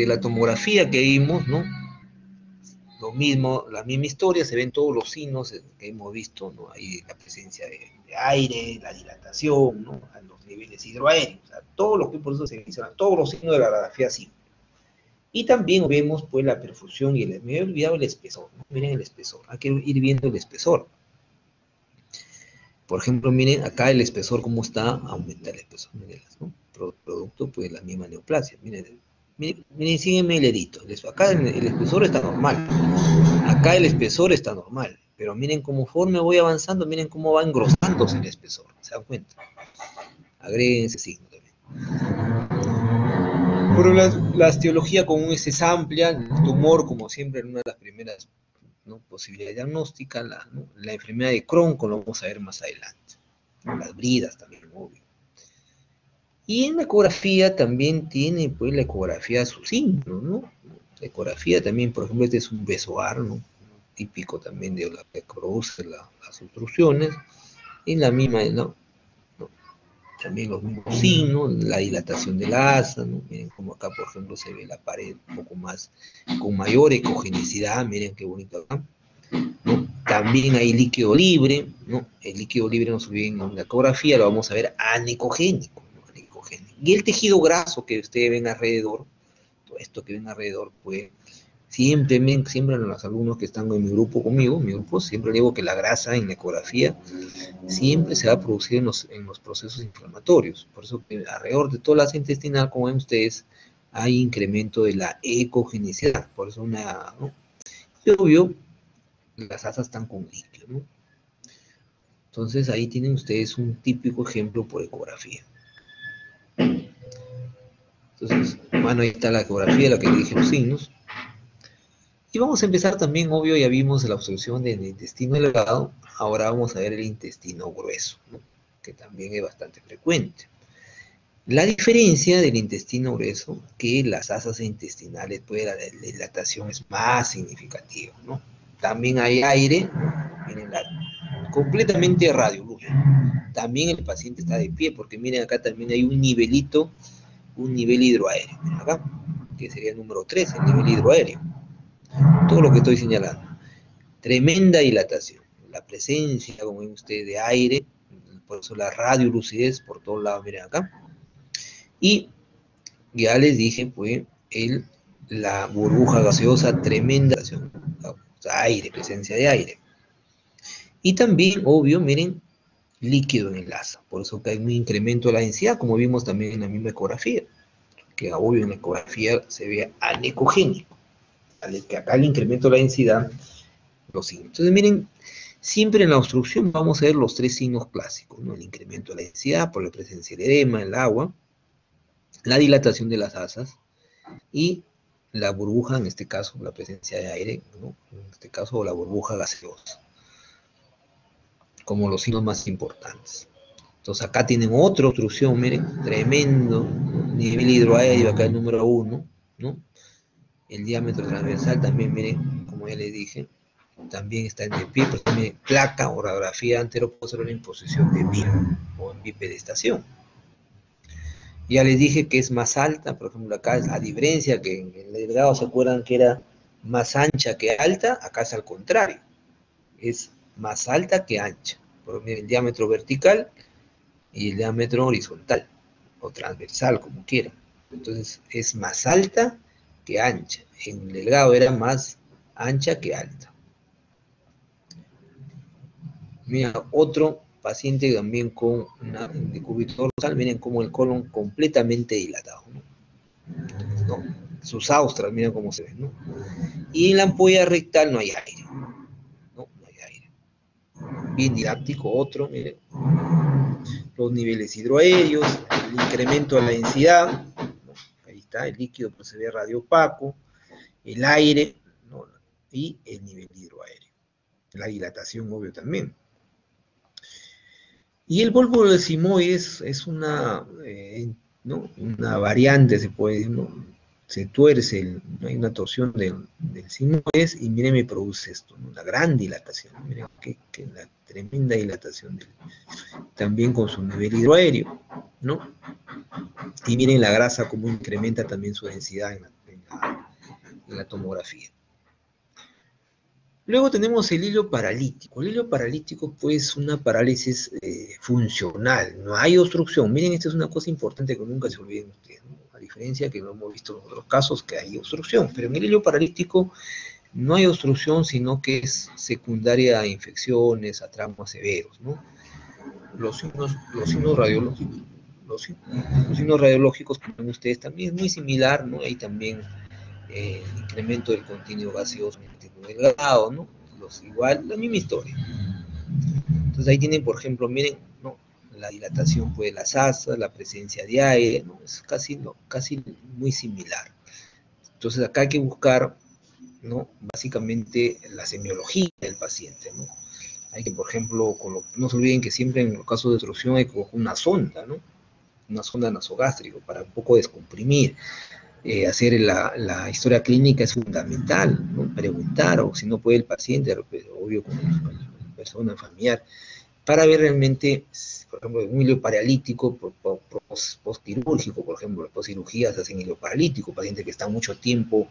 la tomografía que vimos, ¿no? Lo mismo, la misma historia, se ven todos los signos que hemos visto, ¿no? Ahí la presencia de aire, la dilatación, ¿no? A los niveles hidroaéreos, o sea, todo lo que por eso se menciona, todos los signos de la radiografía simple. Y también vemos pues la perfusión y me he olvidado el espesor, ¿no? Miren el espesor, hay que ir viendo el espesor. Por ejemplo, miren acá el espesor cómo está, aumenta el espesor, miren, ¿no? Producto pues la misma neoplasia, miren, sígueme el dedito, acá el espesor está normal, acá el espesor está normal, pero miren conforme voy avanzando, miren cómo va engrosándose el espesor, ¿se dan cuenta? Agreguen ese signo también. Pero la etiología común es amplia, el tumor como siempre en una de las primeras, ¿no? Posibilidades diagnósticas, la enfermedad de Crohn, como lo vamos a ver más adelante, las bridas también, obvio. Y en la ecografía también tiene, pues, la ecografía sus signos, ¿no? La ecografía también, por ejemplo, este es un besoar, ¿no? Típico también de la que produce las obstrucciones, en la misma, ¿no? También los mismos signos, la dilatación de la asa, ¿no? Miren como acá, por ejemplo, se ve la pared un poco más, con mayor ecogenicidad, miren qué bonito acá, ¿no? También hay líquido libre, ¿no? El líquido libre, no se olviden, en la ecografía lo vamos a ver anecogénico, ¿no? Anecogénico. Y el tejido graso que ustedes ven alrededor, todo esto que ven alrededor, pues, siempre los alumnos que están en mi grupo conmigo, siempre digo que la grasa en la ecografía siempre se va a producir en los procesos inflamatorios. Por eso que alrededor de toda la asa intestinal, como ven ustedes, hay incremento de la ecogenicidad. Por eso ¿no? Y obvio, las asas están con líquido, ¿no? Entonces ahí tienen ustedes un típico ejemplo por ecografía. Entonces, bueno, ahí está la ecografía, la que le dije los signos. Y vamos a empezar también, obvio, ya vimos la obstrucción del intestino delgado, ahora vamos a ver el intestino grueso, ¿no? Que también es bastante frecuente. La diferencia del intestino grueso, que las asas intestinales, pues la dilatación es más significativa, ¿no? También hay aire, miren, completamente radioluz. También el paciente está de pie, porque miren acá también hay un nivelito, un nivel hidroaéreo, miren acá, que sería el número 3, el nivel hidroaéreo. Todo lo que estoy señalando. Tremenda dilatación. La presencia, como ven ustedes, de aire, por eso la radiolucidez por todos lados, miren acá. Y ya les dije, pues, la burbuja gaseosa, tremenda dilatación. O sea, aire, presencia de aire. Y también, obvio, miren, líquido en el asa. Por eso que hay un incremento de la densidad, como vimos también en la misma ecografía. Que obvio en la ecografía se ve anecogénico. Que acá el incremento de la densidad, los signos. Entonces, miren, siempre en la obstrucción vamos a ver los tres signos clásicos, ¿no? El incremento de la densidad por la presencia del edema, el agua, la dilatación de las asas y la burbuja, en este caso, la presencia de aire, ¿no? En este caso, la burbuja gaseosa, como los signos más importantes. Entonces, acá tienen otra obstrucción, miren, tremendo, nivel hidroaéreo, acá el número 1, ¿no? El diámetro transversal también, miren, como ya les dije, también está en el pie, pero también placa o radiografía anteroposterior en posición de pie o en bipedestación. Ya les dije que es más alta, por ejemplo, acá es a diferencia que en el delgado se acuerdan que era más ancha que alta, acá es al contrario, es más alta que ancha. Por el diámetro vertical y el diámetro horizontal, o transversal, como quieran. Entonces es más alta que ancha. En el delgado era más ancha que alta. Mira, otro paciente también con una decúbito dorsal, miren como el colon completamente dilatado, ¿no? ¿No? Sus austras, miren cómo se ven, ¿no? Y en la ampolla rectal no hay aire, ¿no? No hay aire. Bien didáctico, otro, miren. Los niveles hidroaéreos, el incremento de la densidad, ¿no? Ahí está, el líquido pues se ve radiopaco, el aire, ¿no? Y el nivel hidroaéreo. La dilatación, obvio, también. Y el bulbo del simoides es una, ¿no? Una variante, se puede decir, ¿no? Se tuerce, ¿no? Hay una torsión del simoides y miren, me produce esto, ¿no? Una gran dilatación. Miren que la tremenda dilatación también con su nivel hidroaéreo, ¿no? Y miren la grasa cómo incrementa también su densidad en la tomografía. Luego tenemos el hilo paralítico. El hilo paralítico, pues, una parálisis funcional. No hay obstrucción. Miren, esta es una cosa importante que nunca se olviden ustedes, ¿no? A diferencia que no hemos visto en otros casos que hay obstrucción. Pero en el hilo paralítico no hay obstrucción, sino que es secundaria a infecciones, a traumas severos, ¿no? Los signos radiológicos, los signos radiológicos, como ven ustedes, también es muy similar, ¿no? Hay también incremento del contenido gaseoso en el intestino delgado, ¿no? Igual, la misma historia. Entonces ahí tienen, por ejemplo, miren, ¿no? La dilatación pues, de las asas, la presencia de aire, ¿no? Es casi muy similar. Entonces acá hay que buscar, ¿no? Básicamente la semiología del paciente, ¿no? Hay que, por ejemplo, no se olviden que siempre en los casos de obstrucción hay que coger una sonda, ¿no? Una sonda nasogástrica para un poco descomprimir. Hacer la historia clínica es fundamental, ¿no? Preguntar, o si no puede el paciente, obvio con la persona familiar, para ver realmente, por ejemplo, un hilo paralítico postquirúrgico, por ejemplo, las postcirugías hacen hilo paralítico, paciente que está mucho tiempo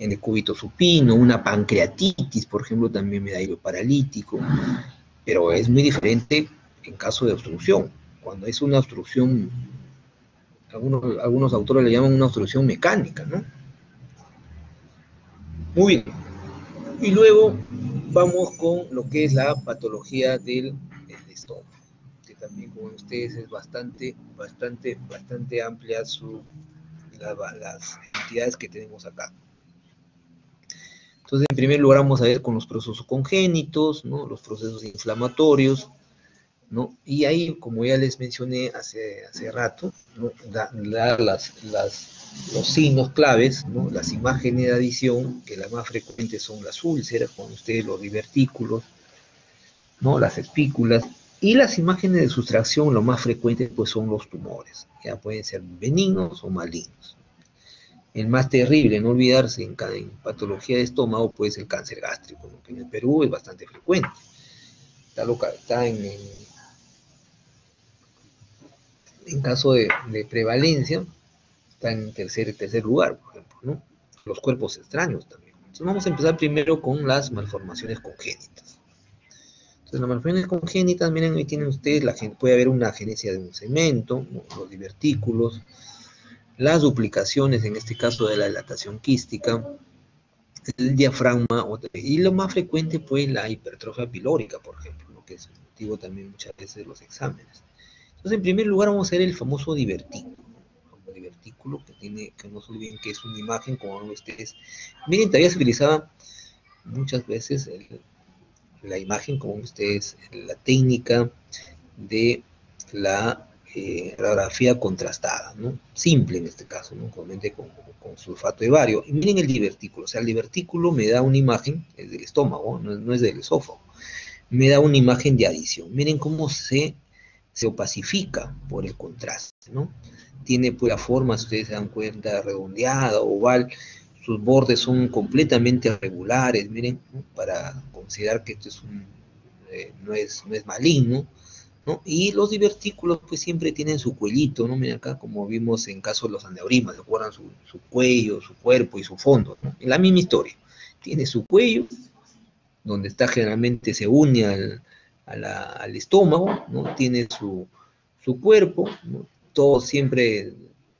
en el cúbito supino, una pancreatitis, por ejemplo, también me da hilo paralítico, pero es muy diferente en caso de obstrucción. Cuando es una obstrucción, algunos autores le llaman una obstrucción mecánica, ¿no? Muy bien. Y luego vamos con lo que es la patología del estómago, que también, como ustedes, es bastante amplia las entidades que tenemos acá. Entonces, en primer lugar, vamos a ver con los procesos congénitos, ¿no? Los procesos inflamatorios, ¿no? Y ahí, como ya les mencioné hace rato, ¿no? Los signos claves, ¿no? Las imágenes de adición, que las más frecuentes son las úlceras, con ustedes los divertículos, ¿no? Las espículas, y las imágenes de sustracción, lo más frecuente pues son los tumores, ya pueden ser benignos o malignos. El más terrible, no olvidarse, en patología de estómago, pues el cáncer gástrico, ¿no? Que en el Perú es bastante frecuente. Está en caso de prevalencia, está en tercer lugar, por ejemplo, ¿no? Los cuerpos extraños también. Entonces vamos a empezar primero con las malformaciones congénitas. Entonces las malformaciones congénitas, miren, ahí tienen ustedes, puede haber una agenesia de un segmento, ¿no? Los divertículos, las duplicaciones, en este caso de la dilatación quística, el diafragma, y lo más frecuente, pues, la hipertrofia pilórica, por ejemplo, ¿no? Que es motivo también muchas veces de los exámenes. Entonces, en primer lugar, vamos a ver el famoso divertículo, ¿no? El divertículo que no se olviden que es una imagen, como ven ustedes. Miren, todavía se utilizaba muchas veces la imagen, como ven ustedes, la técnica de la radiografía contrastada, ¿no? Simple en este caso, ¿no? Con sulfato de bario. Y miren el divertículo, o sea, el divertículo me da una imagen, es del estómago, no es del esófago, me da una imagen de adición. Miren cómo se opacifica por el contraste, ¿no? Tiene pues la forma, si ustedes se dan cuenta, redondeada, oval, sus bordes son completamente regulares, miren, ¿no? Para considerar que esto es no es maligno, ¿no? Y los divertículos pues siempre tienen su cuellito, ¿no? Mira acá como vimos en caso de los aneurismas, ¿se acuerdan? Su cuello, su cuerpo y su fondo, ¿no? En la misma historia. Tiene su cuello, donde está generalmente se une al estómago, ¿no? Tiene su cuerpo, ¿no? Todo siempre,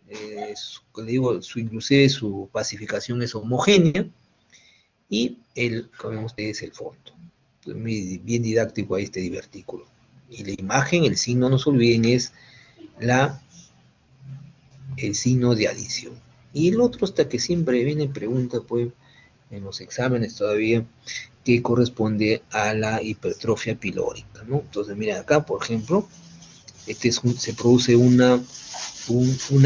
le digo, inclusive su pacificación es homogénea, y como ven ustedes, el fondo. Entonces, bien didáctico ahí este divertículo. Y la imagen, el signo, no se olviden, es el signo de adición. Y el otro, hasta que siempre viene pregunta, pues, en los exámenes todavía, que corresponde a la hipertrofia pilórica, ¿no? Entonces, miren acá, por ejemplo, se produce una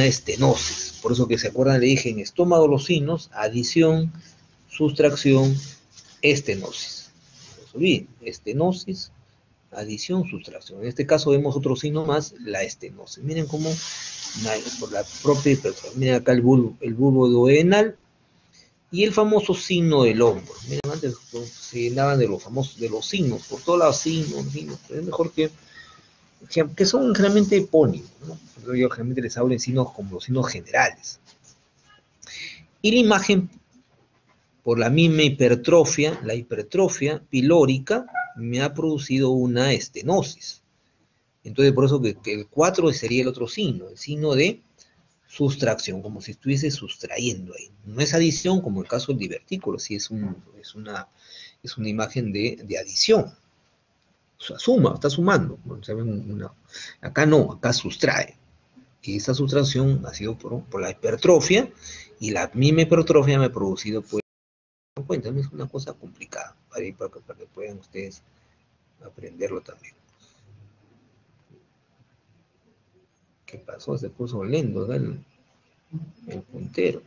estenosis. Por eso que se acuerdan, le dije en estómago los signos: adición, sustracción, estenosis. No se olviden, estenosis, adición, sustracción. En este caso vemos otro signo más, la estenosis. Miren cómo, por la propia hipertrofia. Miren acá el bulbo duodenal y el famoso signo del hombro. Miren, antes se llenaban de los signos, por todos lados signos, pero es mejor que son realmente epónimos, ¿no? Yo generalmente les hablo en signos como los signos generales. Y la imagen, por la misma hipertrofia, la hipertrofia pilórica, me ha producido una estenosis. Entonces, por eso que el 4 sería el otro signo, el signo de sustracción, como si estuviese sustrayendo ahí. No es adición como el caso del divertículo, sí es una imagen de adición. O sea, está sumando. Acá no, acá sustrae. Y esta sustracción ha sido por la hipertrofia, y la misma hipertrofia me ha producido, pues, cuéntame, es una cosa complicada, para que puedan ustedes aprenderlo también. ¿Qué pasó? Se puso lento, ¿no? El puntero.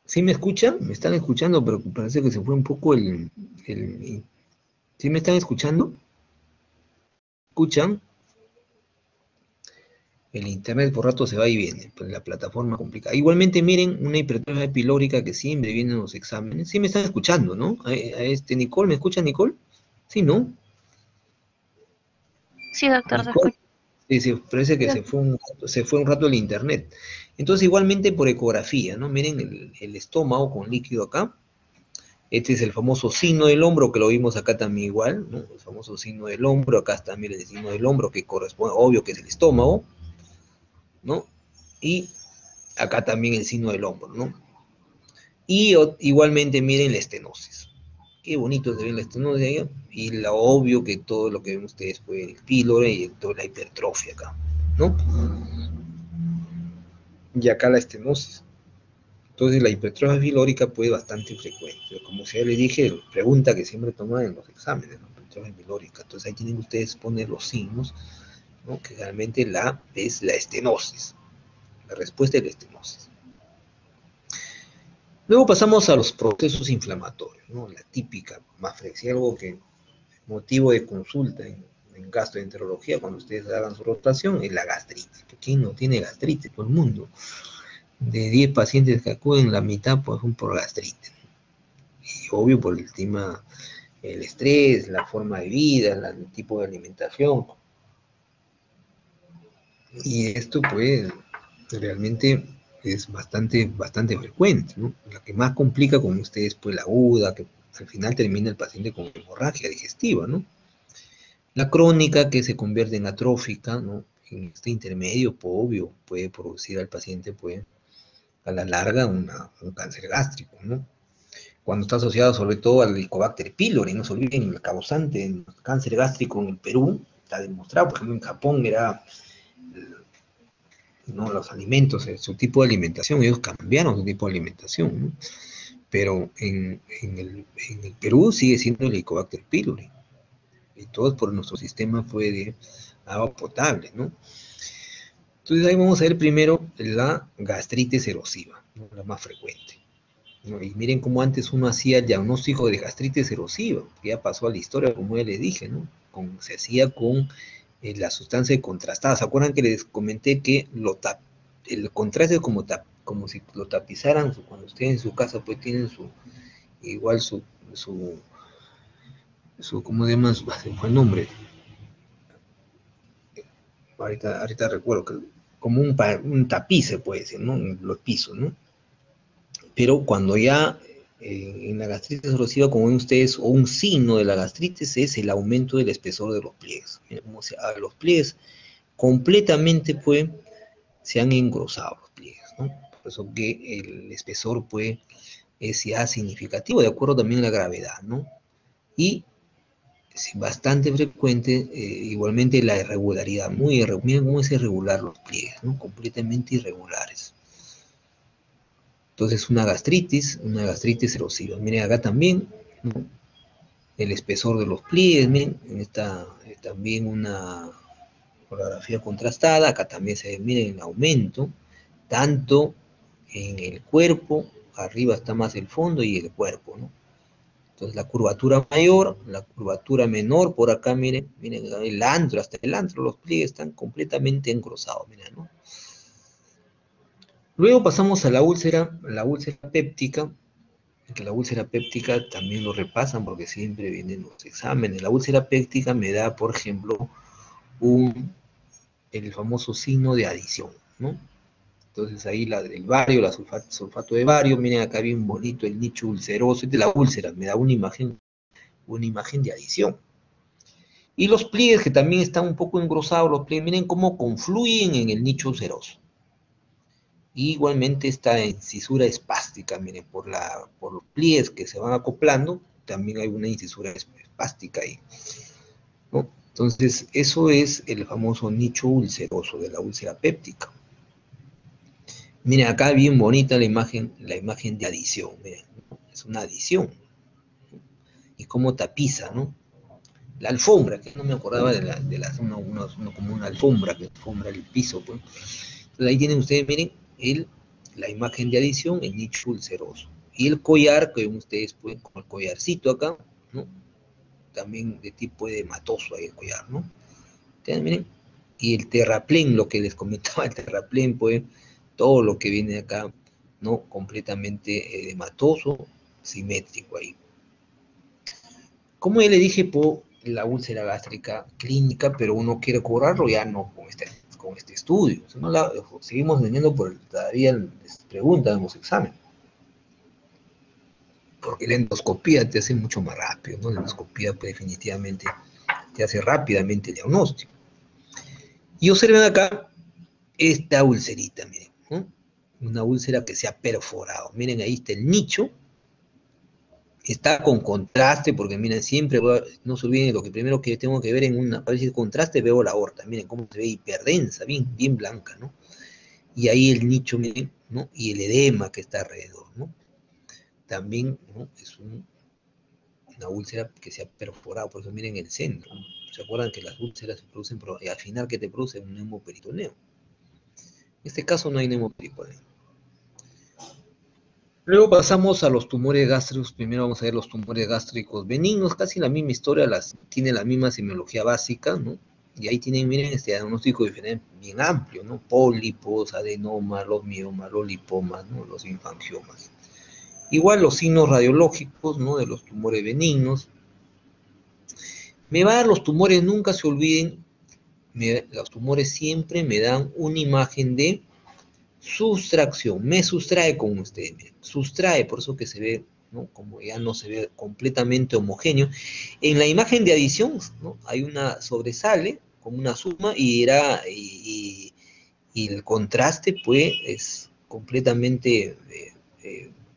¿Sí me escuchan? ¿Me están escuchando? Pero parece que se fue un poco ¿Sí me están escuchando? ¿Escuchan? El internet por rato se va y viene, pues la plataforma complicada. Igualmente, miren, una hipertrofia pilórica que siempre viene en los exámenes. Sí me están escuchando, ¿no? Nicole, ¿me escucha Nicole? Sí, ¿no? Sí, doctor, te Nicole. escucho. Sí, parece que se fue un rato el internet. Entonces, igualmente por ecografía, ¿no? Miren el estómago con líquido acá. Este es el famoso signo del hombro, que lo vimos acá también igual, ¿no? El famoso signo del hombro, acá está también el signo del hombro, que corresponde, obvio que es el estómago, ¿no? Y acá también el signo del hombro, ¿no? Y igualmente miren la estenosis. Qué bonito se ve la estenosis ahí, y lo obvio que todo lo que ven ustedes fue el pílore y toda la hipertrofia acá, ¿no? Y acá la estenosis. Entonces la hipertrofia pilórica puede bastante frecuente. Como ya les dije, pregunta que siempre toman en los exámenes, ¿no? Hipertrofia pilórica. Entonces ahí tienen ustedes poner los signos, ¿no? Que realmente es la estenosis. La respuesta es la estenosis. Luego pasamos a los procesos inflamatorios, ¿no? La típica, más frecuente, algo que motivo de consulta en gastroenterología cuando ustedes hagan su rotación, es la gastritis. ¿Quién no tiene gastritis? Todo el mundo. De 10 pacientes que acuden, la mitad pues son por gastritis. Y obvio por el tema, el estrés, la forma de vida, el tipo de alimentación. Y esto pues realmente es bastante frecuente, ¿no? La que más complica con ustedes pues la aguda, que al final termina el paciente con hemorragia digestiva, ¿no? La crónica, que se convierte en atrófica, ¿no? En este intermedio, pues, obvio, puede producir al paciente, pues, a la larga, un cáncer gástrico, ¿no? Cuando está asociado sobre todo al Helicobacter pylori, no se olviden, el causante del cáncer gástrico en el Perú, está demostrado, por ejemplo, en Japón era, ¿no? Los alimentos, su tipo de alimentación, ellos cambiaron su tipo de alimentación, ¿no? Pero en el Perú sigue siendo el Helicobacter pylori, y todo es por nuestro sistema fue de agua potable, ¿no? Entonces ahí vamos a ver primero la gastritis erosiva, ¿no? La más frecuente, ¿no? Y miren cómo antes uno hacía el diagnóstico de gastritis erosiva, que ya pasó a la historia, como ya les dije, ¿no? Se hacía con la sustancia contrastada. ¿Se acuerdan que les comenté que el contraste es como si lo tapizaran, cuando ustedes en su casa pues tienen igual ¿cómo se llama? Se fue el nombre, ahorita recuerdo, que como un tapiz se puede decir, ¿no? En los pisos, ¿no? Pero cuando ya en la gastritis erosiva, como ven ustedes, o un signo de la gastritis es el aumento del espesor de los pliegues. Miren cómo los pliegues completamente pues se han engrosado los pliegues, ¿no? Por eso que el espesor pues es ya significativo, de acuerdo también a la gravedad, ¿no? Y es bastante frecuente, igualmente la irregularidad, miren cómo es irregular los pliegues, ¿no? Completamente irregulares. Entonces una gastritis erosiva. Miren acá también, ¿no? El espesor de los pliegues, miren, también una fotografía contrastada, acá también se ve, miren, el aumento, tanto en el cuerpo, arriba está más el fondo y el cuerpo, ¿no? Entonces la curvatura mayor, la curvatura menor, por acá, miren el antro, hasta el antro, los pliegues están completamente engrosados, miren, ¿no? Luego pasamos a la úlcera péptica, que la úlcera péptica también lo repasan porque siempre vienen los exámenes. La úlcera péptica me da, por ejemplo, el famoso signo de adición, ¿no? Entonces ahí la del bario, la sulfato de bario, miren acá bien bonito el nicho ulceroso, de la úlcera, me da una imagen de adición. Y los pliegues que también están un poco engrosados, los pliegues, miren cómo confluyen en el nicho ulceroso. Y igualmente esta incisura espástica, miren, por los pliegues que se van acoplando, también hay una incisura espástica ahí, ¿no? Entonces, eso es el famoso nicho ulceroso de la úlcera péptica. Miren, acá bien bonita la imagen de adición, miren, ¿no? Es una adición. Y cómo tapiza, ¿no? La alfombra, que no me acordaba como una alfombra que alfombra el piso, pues. Entonces ahí tienen ustedes, miren, la imagen de adición, el nicho ulceroso. Y el collar, que ven ustedes, pues, como el collarcito acá, ¿no? También de tipo edematoso ahí el collar, ¿no? Entonces, miren, y el terraplén, lo que les comentaba, el terraplén, pues, todo lo que viene acá, ¿no? Completamente edematoso, simétrico ahí. Como ya le dije, por la úlcera gástrica clínica, pero uno quiere cobrarlo ya no con este estudio. Si no seguimos teniendo todavía les preguntan en los exámenes. Porque la endoscopía te hace mucho más rápido, ¿no? La endoscopía pues, definitivamente te hace rápidamente el diagnóstico. Y observen acá esta ulcerita, miren, ¿no? Una úlcera que se ha perforado. Miren, ahí está el nicho. Está con contraste, porque miren, siempre, no se olviden, lo que primero que tengo que ver en una pared de contraste, veo la aorta, miren cómo se ve hiperdensa, bien blanca, ¿no? Y ahí el nicho, miren, ¿no? Y el edema que está alrededor, ¿no? También, ¿no? Es una úlcera que se ha perforado, por eso miren el centro, ¿no? ¿Se acuerdan que las úlceras se producen, y al final que te produce un neumoperitoneo? En este caso no hay neumoperitoneo. Luego pasamos a los tumores gástricos. Primero vamos a ver los tumores gástricos benignos, casi la misma historia, tiene la misma semiología básica, ¿no? Y ahí tienen, miren, este diagnóstico diferente, bien amplio, ¿no? Pólipos, adenomas, los miomas, los lipomas, ¿no? Los infangiomas. Igual los signos radiológicos, ¿no? De los tumores benignos. Me va a dar los tumores, nunca se olviden, los tumores siempre me dan una imagen de sustracción, me sustrae con ustedes, miren, sustrae, por eso que se ve, ¿no? Como ya no se ve completamente homogéneo. En la imagen de adición, ¿no? Hay una sobresale, como una suma, y el contraste, pues, es completamente,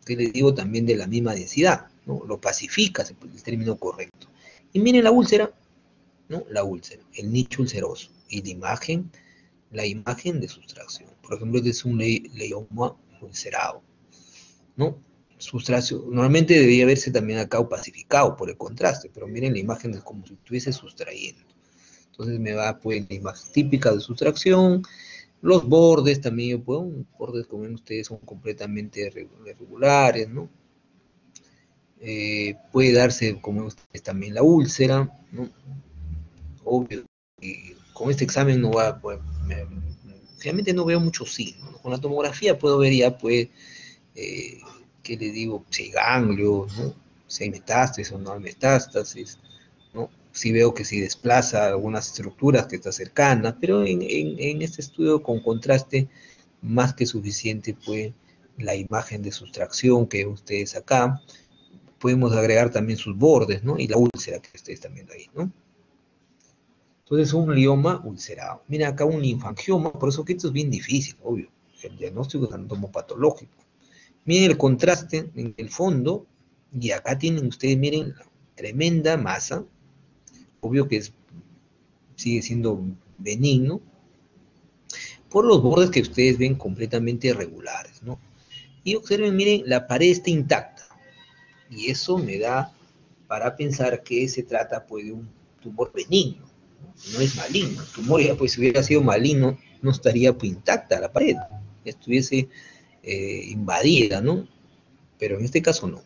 ¿qué les digo? También de la misma densidad, ¿no? Lo pacifica, es el término correcto. Y miren la úlcera, ¿no? La úlcera, el nicho ulceroso, y la imagen de sustracción. Por ejemplo, este es un leioma ulcerado, ¿no? Sustracción. Normalmente debería verse también acá o pacificado por el contraste, pero miren la imagen es como si estuviese sustrayendo. Entonces me va pues la imagen típica de sustracción, los bordes también, pues, bordes como ven ustedes son completamente irregulares, ¿no? Puede darse como ustedes también la úlcera, ¿no? Obvio, con este examen no va a poder, realmente no veo muchos signos, ¿no? Con la tomografía puedo ver ya, pues, ¿qué le digo? Si hay ganglios, ¿no? Si hay metástasis o no hay metástasis, ¿no? Si veo que si desplaza algunas estructuras que está cercana, pero en este estudio con contraste más que suficiente, pues, la imagen de sustracción que ustedes acá, podemos agregar también sus bordes, ¿no? Y la úlcera que ustedes están viendo ahí, ¿no? Entonces, un lioma ulcerado. Mira acá un linfangioma, por eso que esto es bien difícil, obvio. El diagnóstico es anatomopatológico. Miren el contraste en el fondo, y acá tienen ustedes, miren, tremenda masa, obvio que sigue siendo benigno, por los bordes que ustedes ven completamente irregulares, ¿no? Y observen, miren, la pared está intacta, y eso me da para pensar que se trata, pues, de un tumor benigno, no es maligno. El tumor, ya, pues, si hubiera sido maligno, no estaría, pues, intacta la pared, estuviese invadida, ¿no? Pero en este caso no.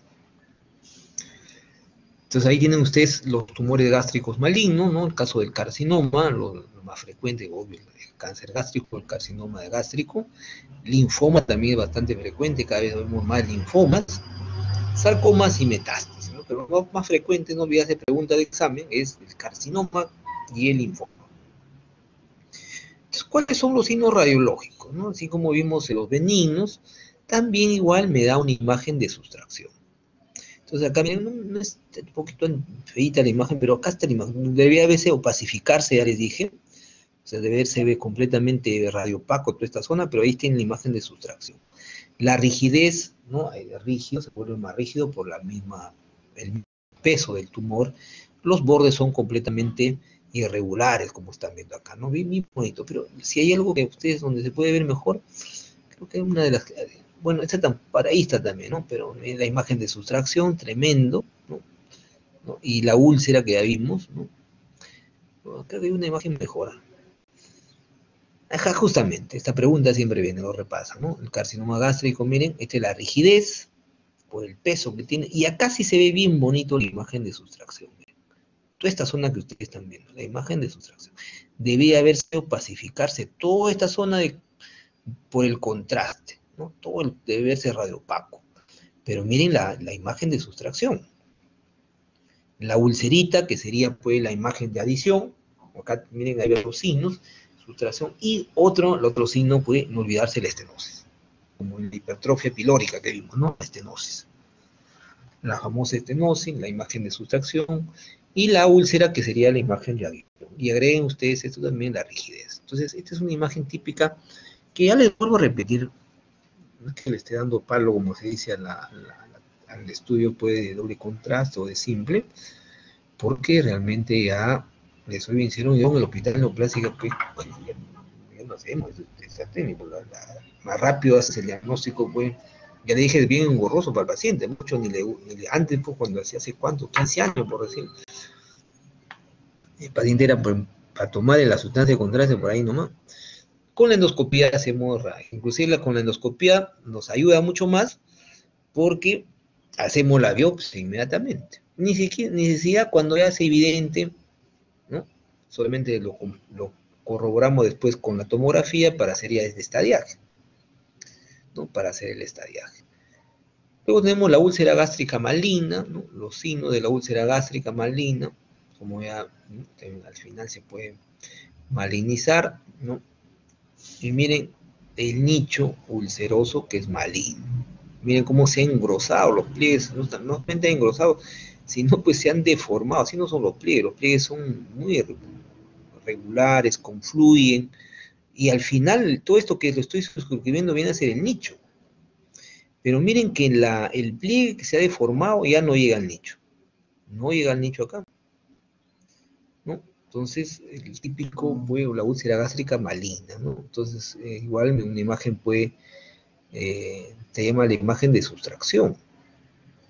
Entonces ahí tienen ustedes los tumores gástricos malignos, ¿no? El caso del carcinoma, lo más frecuente, obvio, el cáncer gástrico, el carcinoma de gástrico. Linfoma también es bastante frecuente, cada vez vemos más linfomas, sarcomas y metástasis, ¿no? Pero lo más frecuente, no olvides de pregunta de examen, es el carcinoma y el linfoma. Entonces, ¿cuáles son los signos radiológicos, ¿no? Así como vimos en los benignos, también igual me da una imagen de sustracción. Entonces acá miren, no es un poquito feita la imagen, pero acá está la imagen. Debía verse opacificarse, ya les dije. O sea, se ve completamente radiopaco toda esta zona, pero ahí tienen la imagen de sustracción. La rigidez, ¿no? Rígido, se vuelve más rígido por el peso del tumor. Los bordes son completamente irregulares, como están viendo acá, ¿no? Bien bonito, pero si hay algo que ustedes donde se puede ver mejor, creo que es una de las... Bueno, ahí está también, ¿no? Pero la imagen de sustracción, tremendo, ¿no? ¿No? Y la úlcera que ya vimos, ¿no? Creo que hay una imagen mejor. Ajá, justamente, esta pregunta siempre viene, lo repasa, ¿no? El carcinoma gástrico, miren, esta es la rigidez por el peso que tiene, y acá sí se ve bien bonito la imagen de sustracción. Miren. Toda esta zona que ustedes están viendo, la imagen de sustracción. Debía haberse opacificarse toda esta zona por el contraste, ¿no? Todo debe verse radiopaco. Pero miren la imagen de sustracción. La ulcerita, que sería pues la imagen de adición, acá miren, ahí los signos, sustracción, y el otro signo puede no olvidarse la estenosis, como en la hipertrofia pilórica que vimos, ¿no? La estenosis. La famosa estenosis, la imagen de sustracción, y la úlcera, que sería la imagen de adición. Y agreguen ustedes esto también, la rigidez. Entonces, esta es una imagen típica que ya les vuelvo a repetir, no es que le esté dando palo, como se dice, al estudio puede de doble contraste o de simple, porque realmente ya, les soy bien sincero, yo en el hospital neoplásico, pues, ya no hacemos, es técnico, más rápido haces el diagnóstico, pues, ya le dije, es bien engorroso para el paciente, mucho antes, pues, cuando hacía hace cuánto, 15 años, por decir, el paciente era para tomar la sustancia de contraste por ahí nomás. Con la endoscopía hacemos, inclusive con la endoscopía nos ayuda mucho más, porque hacemos la biopsia inmediatamente. Ni siquiera cuando ya es evidente, ¿no? Solamente lo corroboramos después con la tomografía para hacer ya este estadiaje, ¿no? Para hacer el estadiaje. Luego tenemos la úlcera gástrica maligna, ¿no? Los signos de la úlcera gástrica maligna, como ya, ¿no? Al final se puede malignizar, ¿no? Y miren el nicho ulceroso que es maligno. Miren cómo se han engrosado los pliegues, no solamente han engrosado, sino pues se han deformado, así no son los pliegues son muy regulares, confluyen, y al final todo esto que lo estoy suscribiendo viene a ser el nicho. Pero miren que el pliegue que se ha deformado ya no llega al nicho, no llega al nicho acá, ¿no? Entonces, el típico, pues, la úlcera gástrica maligna, ¿no? Entonces, igual una imagen puede, se llama la imagen de sustracción,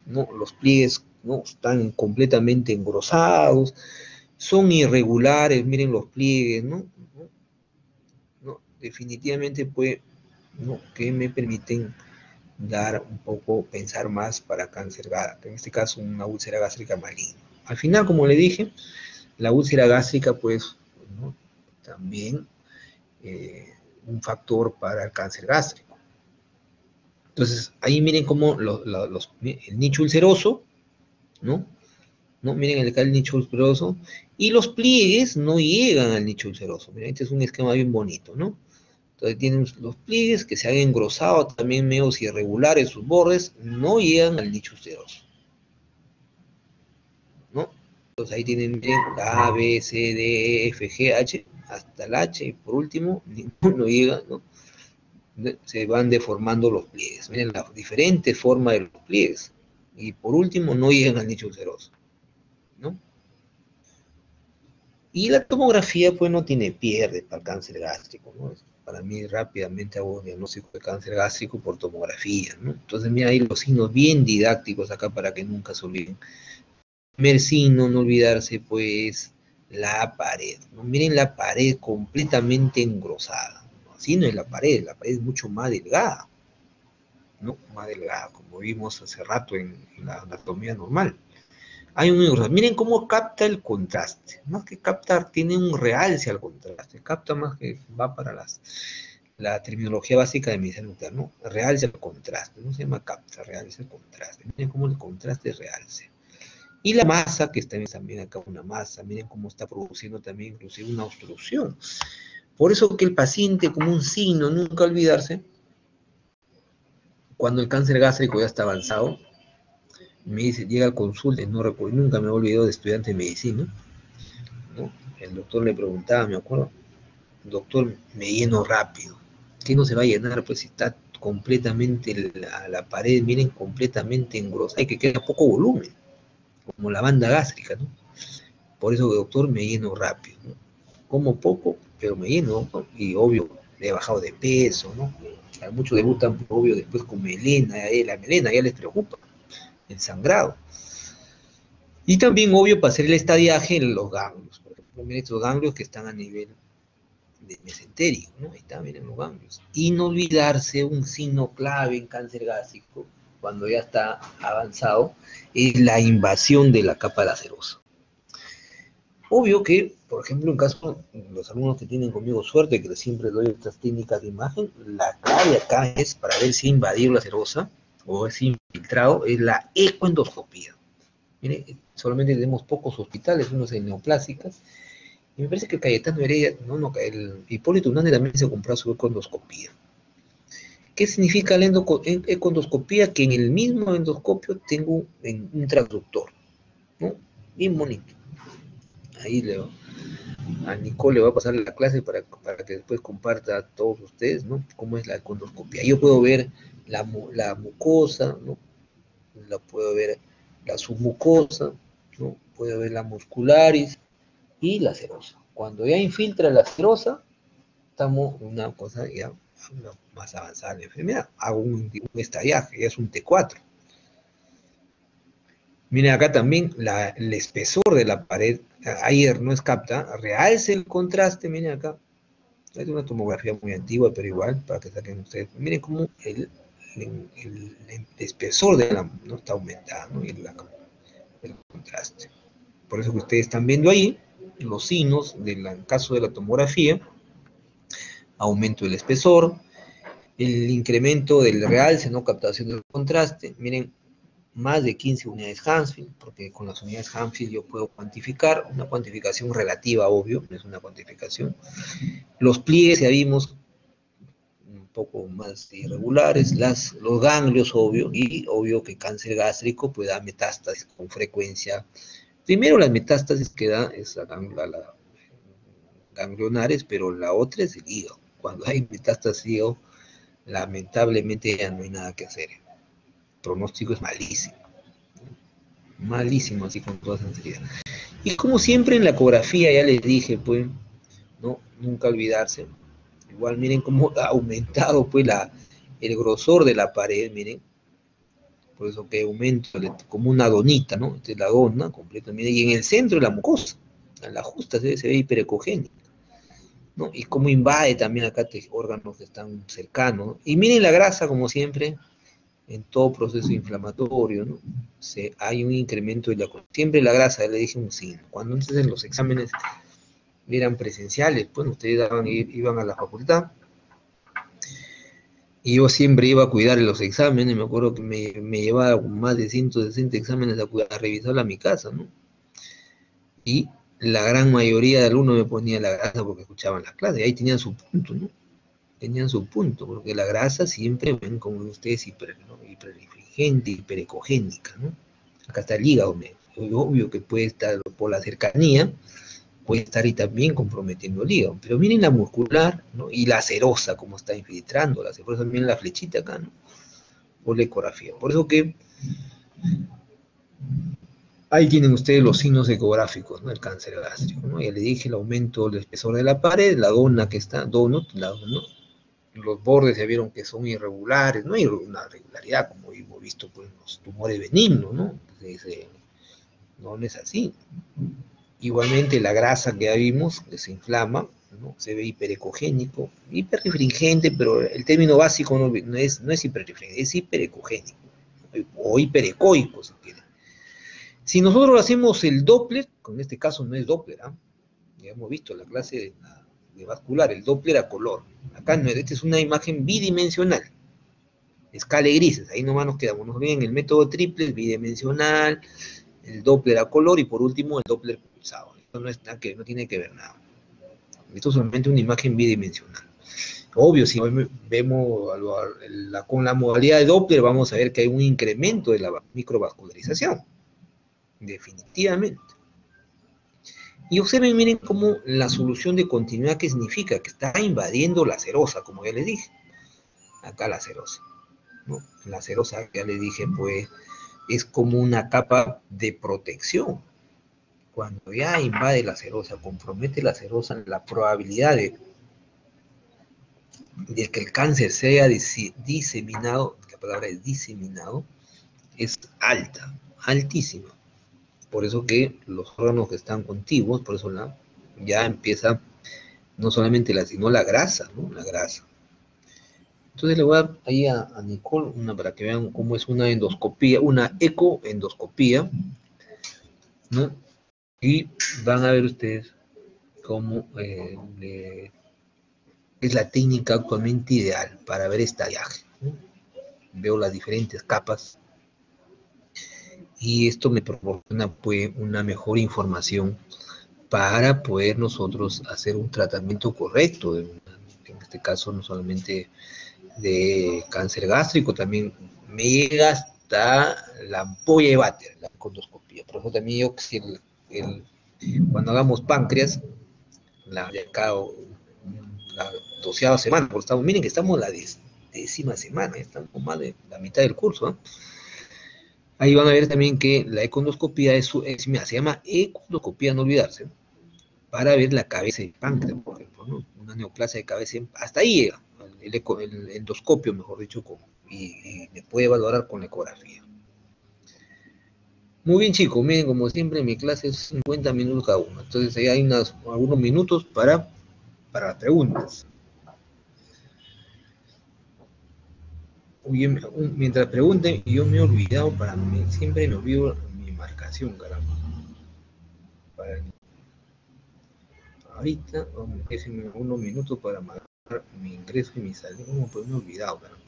¿no? Los pliegues, ¿no? Están completamente engrosados, son irregulares, miren los pliegues, ¿no? ¿No? Definitivamente, pues, ¿no? Que me permiten dar un poco, pensar más para cáncer gástrico, en este caso una úlcera gástrica maligna. Al final, como le dije, la úlcera gástrica, pues, ¿no? También un factor para el cáncer gástrico. Entonces, ahí miren cómo el nicho ulceroso, ¿no? Miren acá el nicho ulceroso, y los pliegues no llegan al nicho ulceroso. Miren, este es un esquema bien bonito, ¿no? Entonces tienen los pliegues que se han engrosado, también medios irregulares, sus bordes, no llegan al nicho ulceroso, ¿no? Entonces ahí tienen, miren, A, B, C, D, E, F, G, H, hasta el H, y por último, ninguno llega, ¿no? Se van deformando los pliegues. Miren las diferentes formas de los pliegues. Y por último, no llegan al nicho ulceroso, ¿no? Y la tomografía, pues, no tiene pierde para el cáncer gástrico, ¿no? Para mí, rápidamente hago diagnóstico de cáncer gástrico por tomografía, ¿no? Entonces, mira ahí los signos bien didácticos acá para que nunca se olviden. Primer signo, no olvidarse, pues, la pared, ¿no? Miren la pared completamente engrosada. Así no es la pared es mucho más delgada, ¿no? Más delgada, como vimos hace rato en la anatomía normal. Hay un engrosado. Miren cómo capta el contraste. Más que captar, tiene un realce al contraste. Capta más que va para la terminología básica de medicina nuclear, ¿no? Realce al contraste. No se llama capta, realce al contraste. Miren cómo el contraste realce. Y la masa, que está también acá una masa. Miren cómo está produciendo también inclusive una obstrucción. Por eso que el paciente, como un signo, nunca olvidarse, cuando el cáncer gástrico ya está avanzado, me dice, llega al consulta, no recuerdo, nunca me he olvidado de estudiante de medicina, ¿no? El doctor le preguntaba, me acuerdo, doctor, me lleno rápido. ¿Qué no se va a llenar? Pues si está completamente la pared, miren, completamente engrosada, y que queda poco volumen, como la banda gástrica, ¿no? Por eso, doctor, me lleno rápido, ¿no? Como poco, pero me lleno, ¿no? Y obvio, he bajado de peso, ¿no? Muchos debutan, obvio, después con melena, la melena ya les preocupa, el sangrado. Y también, obvio, para hacer el estadiaje en los ganglios. Por ejemplo, miren estos ganglios que están a nivel de mesenterio, ¿no? Ahí están, miren los ganglios. Y no olvidarse un signo clave en cáncer gástrico, cuando ya está avanzado, es la invasión de la capa lacerosa. Obvio que, por ejemplo, en caso de los alumnos que tienen conmigo suerte, que siempre doy estas técnicas de imagen, la clave acá es, para ver si ha invadido la lacerosa o es infiltrado, es la ecoendoscopía. Mire, solamente tenemos pocos hospitales, unos en neoplásicas, y me parece que Cayetano Heredia, el Hipólito Unanue también se compró su ecoendoscopía. ¿Qué significa la ecoendoscopía? Que en el mismo endoscopio tengo un transductor, ¿no? Bien bonito. Ahí a Nicole le va a pasar la clase para que después comparta a todos ustedes, ¿no? Cómo es la ecoendoscopía. Yo puedo ver la mucosa, ¿no? La puedo ver la submucosa, ¿no? Puedo ver la muscularis y la serosa. Cuando ya infiltra la serosa, estamos en una cosa ya más avanzada en la enfermedad. Hago un estadiaje, ya es un T4. Miren acá también el espesor de la pared, ayer no es capta, realce el contraste, miren acá. Es una tomografía muy antigua, pero igual, para que saquen ustedes. Miren cómo el espesor de la no está aumentando, ¿no? Y el contraste. Por eso que ustedes están viendo ahí los signos del caso de la tomografía: aumento del espesor, el incremento del realce, no captación del contraste. Miren, más de 15 unidades Hansfield, porque con las unidades Hansfield yo puedo cuantificar, una cuantificación relativa, obvio, no es una cuantificación. Los pliegues ya vimos un poco más irregulares, los ganglios, obvio, y obvio que cáncer gástrico puede dar metástasis con frecuencia. Primero las metástasis que da es la ganglionares, pero la otra es el hígado. Cuando hay metástasis hígado, lamentablemente ya no hay nada que hacer. El pronóstico es malísimo. Malísimo, así con toda sinceridad. Y como siempre en la ecografía, ya les dije, pues, ¿no? Nunca olvidarse. Igual miren cómo ha aumentado, pues, el grosor de la pared, miren. Por eso que aumenta como una donita, ¿no? Esta es la dona completamente. Y en el centro la mucosa, a la justa se ve hiperecogénica, ¿no? Y cómo invade también acá órganos que están cercanos, ¿no? Y miren la grasa, como siempre, en todo proceso inflamatorio, ¿no? Hay un incremento de siempre la grasa, ya le dije un signo. Cuando entonces los exámenes eran presenciales, pues ustedes iban a la facultad, Y yo siempre iba a cuidar los exámenes, me acuerdo que me llevaba más de 160 exámenes a revisarla a mi casa, ¿no? Y la gran mayoría de alumnos me ponía la grasa porque escuchaban las clases, y ahí tenían su punto, ¿no? Tenían su punto, porque la grasa siempre ven como ustedes ¿no? Hiperrefringente, hiperecogénica, ¿no? Acá está el hígado, obvio que puede estar por la cercanía, puede estar ahí también comprometiendo el hígado. Pero miren la muscular, ¿no? Y la serosa, como está infiltrando, la serosa, miren la flechita acá, ¿no? Por la ecografía. Por eso que ahí tienen ustedes los signos ecográficos, ¿no? El cáncer gástrico, ¿no? Ya les dije el aumento del espesor de la pared, la dona que está, donut, ¿no? Los bordes ya vieron que son irregulares, no hay una regularidad como hemos visto pues, en los tumores benignos, ¿no? No es así. Igualmente la grasa que ya vimos, que se inflama, ¿no? Se ve hiperecogénico, hiperrefringente, pero el término básico no es hiperrefringente, es hiperecogénico, o hiperecoico si quieren. Si nosotros hacemos el Doppler, en este caso no es Doppler, ¿eh? Ya hemos visto la clase de vascular, el Doppler a color. Acá no, esta es una imagen bidimensional, escala de grises, ahí nomás nos quedamos. Nos ven el método triple, bidimensional, el Doppler a color y por último el Doppler pulsado. Esto no tiene que ver nada. Esto es solamente una imagen bidimensional. Obvio, si vemos con la modalidad de Doppler, vamos a ver que hay un incremento de la microvascularización. Definitivamente. Y observen, miren cómo la solución de continuidad, ¿qué significa? Que está invadiendo la serosa, como ya les dije. Acá la serosa, ¿no? La serosa, ya les dije, pues, es como una capa de protección. Cuando ya invade la serosa, compromete la serosa, la probabilidad de que el cáncer sea diseminado, la palabra es diseminado, es alta, altísima. Por eso que los órganos que están contiguos, por eso ya empieza no solamente sino la grasa, ¿no? La grasa. Entonces le voy a dar ahí a Nicole una para que vean cómo es una endoscopía, una ecoendoscopía, ¿no? Y van a ver ustedes cómo es la técnica actualmente ideal para ver este viaje, ¿no? Veo las diferentes capas y esto me proporciona pues una mejor información para poder nosotros hacer un tratamiento correcto, en este caso no solamente de cáncer gástrico, también me llega hasta la ampolla de váter, la endoscopía. Por eso también yo, si cuando hagamos páncreas, la 12ª semana, porque miren que estamos en la 10ª semana, estamos con más de la mitad del curso, ¿eh? Ahí van a ver también que la econdoscopía mira, se llama econdoscopía, no olvidarse, para ver la cabeza del páncreas, por ejemplo, ¿no? Una neoplasia de cabeza, hasta ahí llega el endoscopio, mejor dicho, y me puede valorar con la ecografía. Muy bien, chicos, miren, como siempre, mi clase es 50 minutos cada uno, entonces ahí hay algunos minutos para las preguntas. Mientras pregunten, yo me he olvidado, siempre me olvido mi marcación, caramba. Ahorita, déjenme unos minutos para marcar mi ingreso y mi salida. Pues me he olvidado, caramba.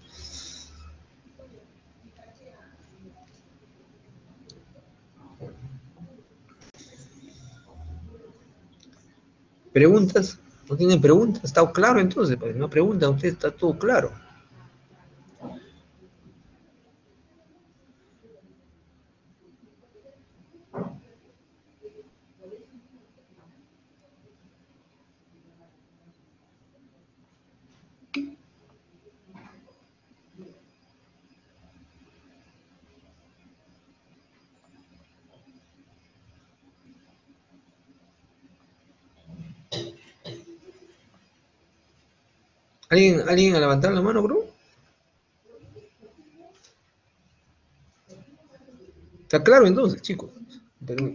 ¿Preguntas? ¿No tienen preguntas? ¿Está claro entonces? Pues no preguntan, usted está todo claro. ¿Alguien a levantar la mano, bro? ¿Está claro entonces, chicos? Pero,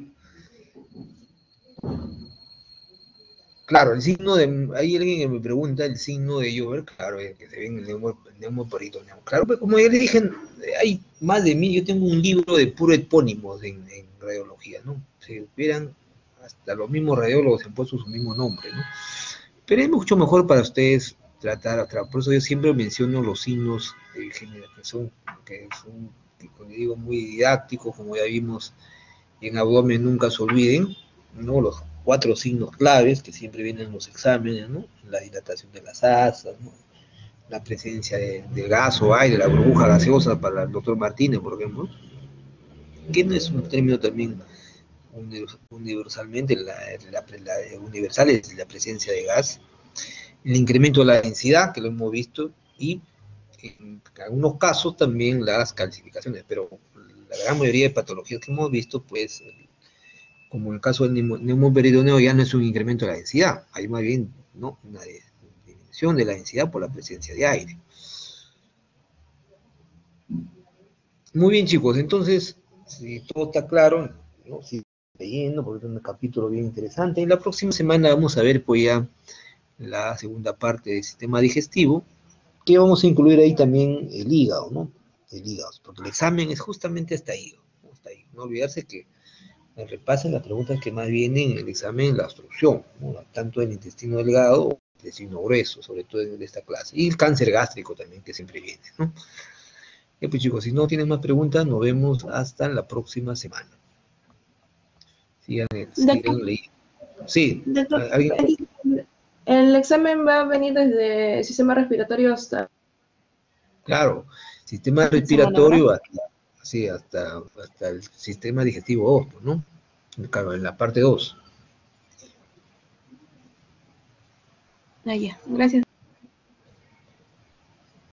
claro, el signo de... Hay alguien que me pregunta el signo de Jover, claro, que se ve en el neumoperitoneum. Claro, pues como ya les dije, hay más de 1000, yo tengo un libro de puro epónimos en radiología, ¿no? Si hubieran, hasta los mismos radiólogos han puesto su mismo nombre, ¿no? Pero es mucho mejor para ustedes por eso yo siempre menciono los signos que son, como digo, muy didácticos, como ya vimos en abdomen, nunca se olviden, ¿no? Los 4 signos claves que siempre vienen en los exámenes, ¿no? La dilatación de las asas, ¿no? La presencia de gas o aire, la burbuja gaseosa para el doctor Martínez, por ejemplo, que no es un término también universalmente, universal es la presencia de gas, el incremento de la densidad, que lo hemos visto, y en algunos casos también las calcificaciones, pero la gran mayoría de patologías que hemos visto, pues, como en el caso del neumoperidoneo, ya no es un incremento de la densidad, hay más bien, ¿no?, una disminución de la densidad por la presencia de aire. Muy bien, chicos, entonces, si todo está claro, ¿no?, si leyendo, porque es un capítulo bien interesante. En la próxima semana vamos a ver pues ya la segunda parte del sistema digestivo, que vamos a incluir ahí también el hígado, ¿no? El hígado, porque el examen es justamente hasta hígado, ¿no? Hasta ahí. No olvidarse que repasen las preguntas que más vienen en el examen, la obstrucción, ¿no? Tanto del intestino delgado como del intestino grueso, sobre todo en esta clase. Y el cáncer gástrico también, que siempre viene, ¿no? Pues chicos, si no tienen más preguntas, nos vemos hasta la próxima semana. Sigan leyendo. Sí, ¿alguien? El examen va a venir desde el sistema respiratorio hasta Claro, sistema esta semana, ¿verdad? respiratorio hasta el sistema digestivo 2, ¿no? Claro, en la parte 2. Ah, ya, gracias.